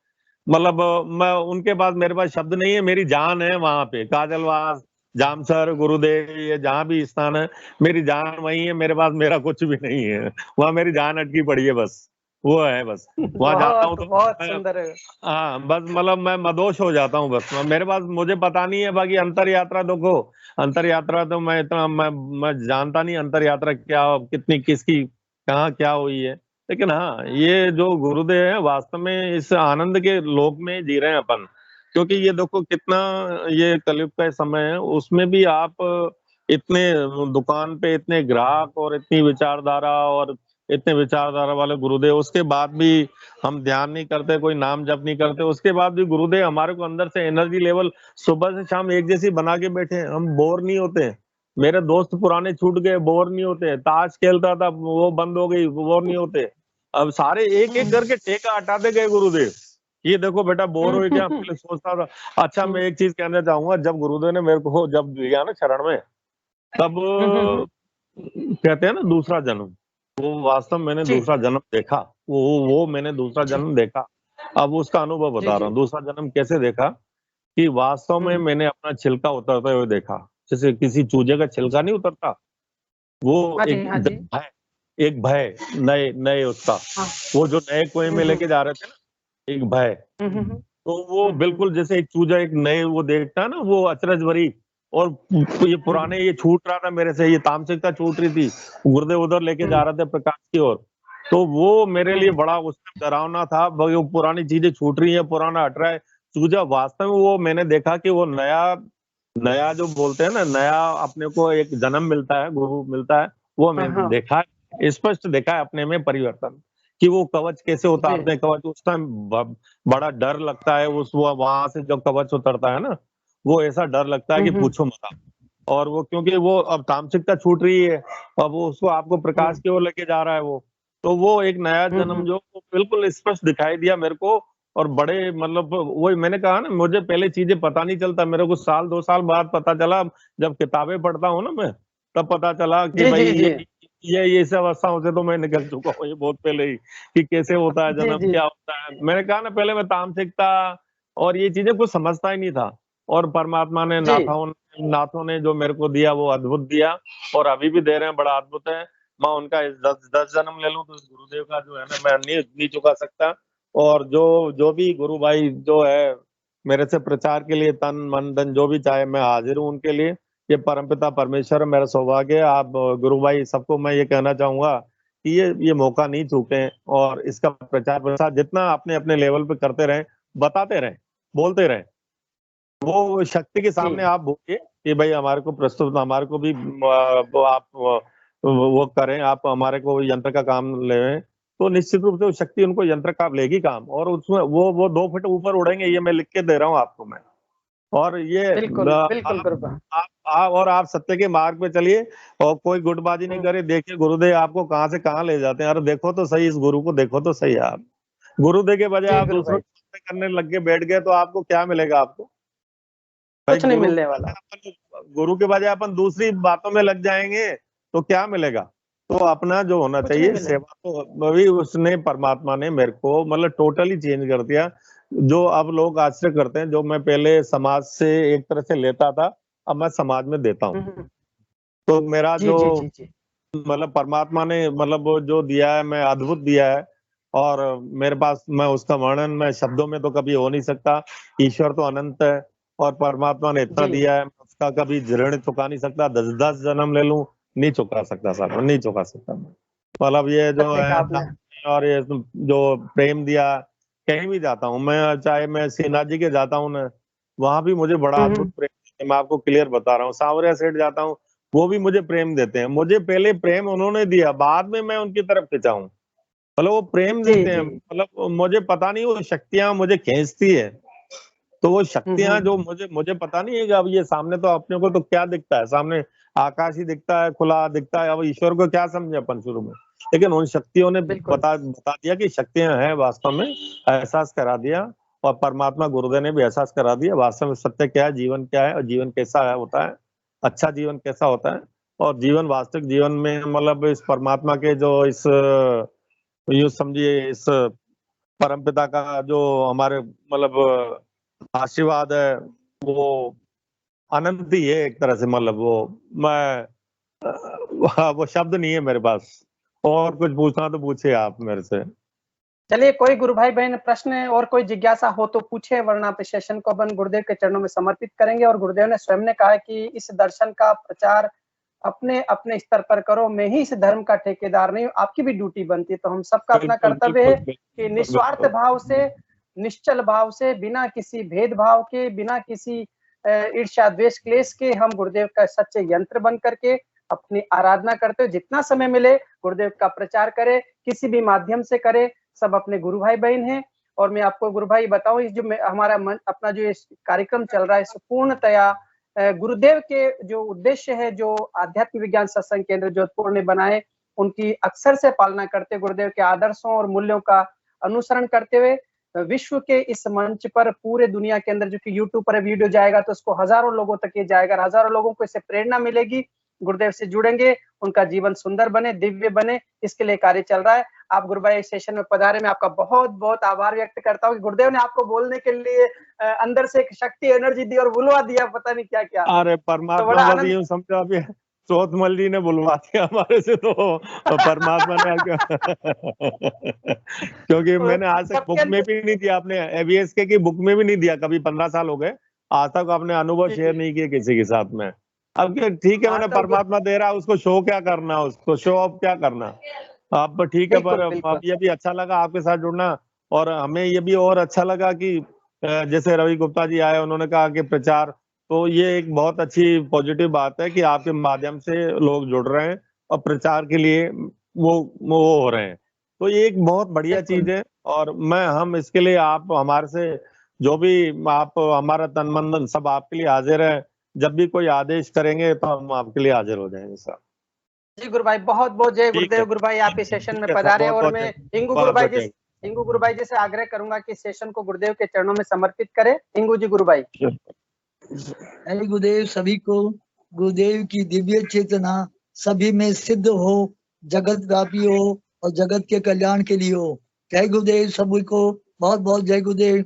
मतलब मैं उनके पास मेरे पास शब्द नहीं है, मेरी जान है वहां पे। काजलवास, जामसर, गुरुदेव, ये जहाँ भी स्थान है मेरी जान वही है। मेरे पास मेरा कुछ भी नहीं है, वहाँ मेरी जान अटकी पड़ी है बस। वो है बस, वहां जाता हूँ तो बहुत सुंदर है। हाँ बस मतलब मैं मदोश हो जाता हूँ बस। मेरे पास मुझे पता नहीं है बाकी अंतर यात्रा देखो, अंतर यात्रा तो मैं इतना मैं जानता नहीं अंतर यात्रा क्या, कितनी, किसकी, कहाँ क्या हुई है। लेकिन हाँ, ये जो गुरुदेव है वास्तव में इस आनंद के लोक में जी रहे हैं अपन। क्योंकि ये देखो कितना ये कलयुग का समय है, उसमें भी आप इतने दुकान पे इतने ग्राहक और इतनी विचारधारा और इतने विचारधारा वाले गुरुदेव, उसके बाद भी हम ध्यान नहीं करते, कोई नाम जप नहीं करते। उसके बाद भी गुरुदेव हमारे को अंदर से एनर्जी लेवल सुबह से शाम एक जैसी बना के बैठे हैं। हम बोर नहीं होते। मेरे दोस्त पुराने छूट गए, बोर नहीं होते। ताश खेलता था वो बंद हो गई, बोर नहीं होते। अब सारे एक एक करके टेका हटाते गए गुरुदेव। ये देखो बेटा बोर हो क्या, पहले सोचता था। अच्छा मैं एक चीज कहना चाहूंगा, जब गुरुदेव ने मेरे को जब दिया ना शरण में, तब कहते हैं ना दूसरा जन्म, वो वास्तव मैंने दूसरा जन्म देखा। वो मैंने दूसरा जन्म देखा। अब उसका अनुभव बता रहा हूँ। दूसरा जन्म कैसे देखा कि वास्तव में मैंने अपना छिलका उतरते हुए देखा। जैसे किसी चूजे का छिलका नहीं उतरता, वो एक भय नए उसका, वो जो नए कुएं में लेके जा रहे थे ना, एक भय। तो वो बिल्कुल जैसे एक चूजा एक नए वो देखता है ना, वो अचरज भरी। और ये पुराने ये छूट रहा था मेरे से, ये तामसिकता छूट रही थी, गुरुदेव उधर लेके जा रहे थे प्रकाश की ओर। तो वो मेरे लिए बड़ा उस टाइम डरावना था। वो पुरानी चीजें छूट रही है, पुराना हट रहा है। चूजा वास्तव में वो मैंने देखा कि वो नया जो बोलते हैं ना, नया अपने को एक जन्म मिलता है, गुरु मिलता है। वो मैंने देखा, स्पष्ट देखा है अपने में परिवर्तन, कि वो कवच कैसे उतारते हैं। कवच उस टाइम बड़ा डर लगता है, उस वहां से जब कवच उतरता है ना, वो ऐसा डर लगता है कि पूछो मत। और वो क्योंकि वो अब तामसिकता छूट रही है, अब वो उसको आपको प्रकाश की ओर लेके जा रहा है वो। तो वो एक नया जन्म जो बिल्कुल स्पष्ट दिखाई दिया मेरे को। और बड़े मतलब वही मैंने कहा ना, मुझे पहले चीजें पता नहीं चलता, मेरे को 1-2 साल बाद पता चला। जब किताबें पढ़ता हूँ ना मैं, तब पता चला कि भाई ये सब अवस्थाओं से तो मैं निकल चुका हूँ, ये बहुत पहले ही, कि कैसे होता है जन्म, क्या होता है। मैंने कहा ना पहले मैं तामसिकता और ये चीजें कुछ समझता ही नहीं था। और परमात्मा ने नाथों ने जो मेरे को दिया वो अद्भुत दिया, और अभी भी दे रहे हैं, बड़ा अद्भुत है। मैं उनका 10 जन्म ले लूं तो इस गुरुदेव का जो है ना, मैं नहीं चुका सकता। और जो भी गुरु भाई जो है मेरे से प्रचार के लिए तन मन धन जो भी चाहे, मैं हाजिर हूँ उनके लिए। ये परमपिता परमेश्वर मेरा सौभाग्य है। आप गुरु भाई सबको मैं ये कहना चाहूंगा कि ये मौका नहीं चूकें, और इसका प्रचार प्रसार जितना अपने अपने लेवल पे करते रहें, बताते रहें, बोलते रहें। वो शक्ति के सामने आप बोलिए कि भाई हमारे को प्रस्तुत, हमारे को भी आप वो करें, आप हमारे को यंत्र का काम लें, तो निश्चित रूप से वो शक्ति उनको यंत्र का लेगी काम, और उसमें वो 2 फीट ऊपर उड़ेंगे, ये मैं लिख के दे रहा हूँ आपको मैं। और ये बिल्कुल बिल्कुल गुरुदेव। आप सत्य के मार्ग पे चलिए, और कोई गुटबाजी नहीं करे। देखिए गुरुदेव आपको कहाँ से कहाँ ले जाते हैं। अरे देखो तो सही, इस गुरु को देखो तो सही। आप गुरुदेव के बजाय जी आप गुरु दूसरों भाई, को बातें करने लग के बैठ गए तो आपको क्या मिलेगा? आपको भाई कुछ नहीं मिलने वाला। गुरु के बजाय अपन दूसरी बातों में लग जाएंगे तो क्या मिलेगा? तो अपना जो होना कुछ नहीं चाहिए मिलेगा। सेवा, तो अभी उसने परमात्मा ने मेरे को मतलब टोटली चेंज कर दिया। जो अब लोग आश्चर्य करते हैं, जो मैं पहले समाज से एक तरह से लेता था, अब मैं समाज में देता हूँ। तो मेरा जी जो जी जी जी मतलब परमात्मा ने मतलब वो जो दिया है, मैं अद्भुत दिया है, और मेरे पास मैं उसका वर्णन मैं शब्दों में तो कभी हो नहीं सकता। ईश्वर तो अनंत है, और परमात्मा ने इतना जी, दिया है, मैं उसका कभी ऋण चुका नहीं सकता। 10-10 जन्म ले लूं, नहीं चुका सकता साहब, नहीं चुका सकता मैं। मतलब ये जो सत्य है कहा आपने। और ये जो प्रेम दिया, कहीं भी जाता हूँ मैं, चाहे मैं श्रीनाथ जी के जाता हूँ ना, वहां भी मुझे बड़ा अद्भुत प्रेम देते हैं। मैं आपको क्लियर बता रहा हूँ, सांवरिया सेठ जाता हूँ, वो भी मुझे प्रेम देते हैं। मुझे पहले प्रेम उन्होंने दिया, बाद में मैं उनकी तरफ खिंचा हूँ। मतलब वो प्रेम जी देते हैं, जी मतलब मुझे पता नहीं वो शक्तियां मुझे खींचती है। तो वो शक्तियां जो मुझे पता नहीं है कि अब ये सामने तो अपने को तो क्या दिखता है, सामने आकाश ही दिखता है, खुला दिखता है। अब ईश्वर को क्या समझे अपन शुरू में, लेकिन उन शक्तियों ने बिल्कुल बता दिया कि शक्तियां हैं वास्तव में, एहसास करा दिया। और परमात्मा गुरुदेव ने भी एहसास करा दिया वास्तव में सत्य क्या है, जीवन क्या है, और जीवन कैसा है होता है, अच्छा जीवन कैसा होता है। और जीवन वास्तविक जीवन में मतलब इस परमात्मा के जो इस यूं समझिए इस परमपिता का जो हमारे मतलब आशीर्वाद है, वो अनंत ही है एक तरह से। मतलब वो मैं वो शब्द नहीं है मेरे पास। और कुछ पूछना तो पूछे आप मेरे से। चलिए, कोई गुरु भाई बहन प्रश्न और कोई जिज्ञासा हो तो पूछे, वरना इस सेशन को अपन गुरुदेव के चरणों में समर्पित करेंगे। और गुरुदेव ने स्वयं ने कहा है कि इस दर्शन का प्रचार अपने अपने स्तर पर करो, मैं ही इस धर्म का ठेकेदार नहीं हूँ, आपकी भी ड्यूटी बनती है। तो हम सबका अपना बिल्कुल कर्तव्य है बिल्कुल कि निस्वार्थ भाव से, निश्चल भाव से, बिना किसी भेदभाव के, बिना किसी ईर्ष्या द्वेष क्लेश के हम गुरुदेव का सच्चे यंत्र बन करके अपनी आराधना करते हुए जितना समय मिले गुरुदेव का प्रचार करे, किसी भी माध्यम से करे। सब अपने गुरु भाई बहन हैं। और मैं आपको गुरु भाई बताऊं, इस जो हमारा अपना जो कार्यक्रम चल रहा है, इस पूर्णतया गुरुदेव के जो उद्देश्य है, जो आध्यात्मिक विज्ञान सत्संग केंद्र जोधपुर ने बनाए, उनकी अक्सर से पालना करते, गुरुदेव के आदर्शों और मूल्यों का अनुसरण करते हुए विश्व के इस मंच पर पूरे दुनिया के अंदर, जो कि यूट्यूब पर वीडियो जाएगा तो उसको हजारों लोगों तक ये जाएगा, हजारों लोगों को इससे प्रेरणा मिलेगी, गुरुदेव से जुड़ेंगे, उनका जीवन सुंदर बने, दिव्य बने, इसके लिए कार्य चल रहा है। आप गुरु भाई सेशन में पधारे, मैं आपका बहुत बहुत आभार व्यक्त करता हूँ कि गुरुदेव ने आपको बोलने के लिए अंदर से एक शक्ति एनर्जी दी और बुलवा दिया, पता नहीं क्या क्या। अरे तो परमात्मा बड़ा बस आनंद। यूं समझो, अभी चौथमल जी ने बुलवा दिया हमारे से, तो परमात्मा ने क्योंकि मैंने आज तक बुक में भी नहीं दिया, आपने एबीएस की बुक में भी नहीं दिया कभी, 15 साल हो गए, आज तक आपने अनुभव शेयर नहीं किए किसी के साथ में। अब क्या ठीक है, मैंने परमात्मा दे रहा है, उसको शो क्या करना, उसको शो ऑफ क्या करना। आप ठीक है, पर अब ये भी अच्छा लगा आपके साथ जुड़ना, और हमें ये भी और अच्छा लगा कि जैसे रवि गुप्ता जी आए, उन्होंने कहा कि प्रचार, तो ये एक बहुत अच्छी पॉजिटिव बात है कि आपके माध्यम से लोग जुड़ रहे हैं और प्रचार के लिए वो हो रहे हैं, तो ये एक बहुत बढ़िया चीज है। और हम इसके लिए आप हमारे से जो भी आप हमारा तन मन धन सब आपके लिए हाजिर है, जब भी कोई आदेश करेंगे तो हम आपके लिए हाजिर हो जाएंगे सर। जी गुरु भाई, बहुत बहुत जय गुरुदेव। गुरु भाई आप इस सेशन में पधारे, और मैं इंगू गुरु भाई जी से आग्रह करूंगा कि सेशन को गुरुदेव के चरणों में समर्पित करें। इंगू जी गुरु भाई। जय गुरुदेव सभी को, गुरुदेव की दिव्य चेतना सभी में सिद्ध हो, जगत व्यापी हो और जगत के कल्याण के लिए हो। जय गुरुदेव सभी को, बहुत बहुत जय गुरुदेव।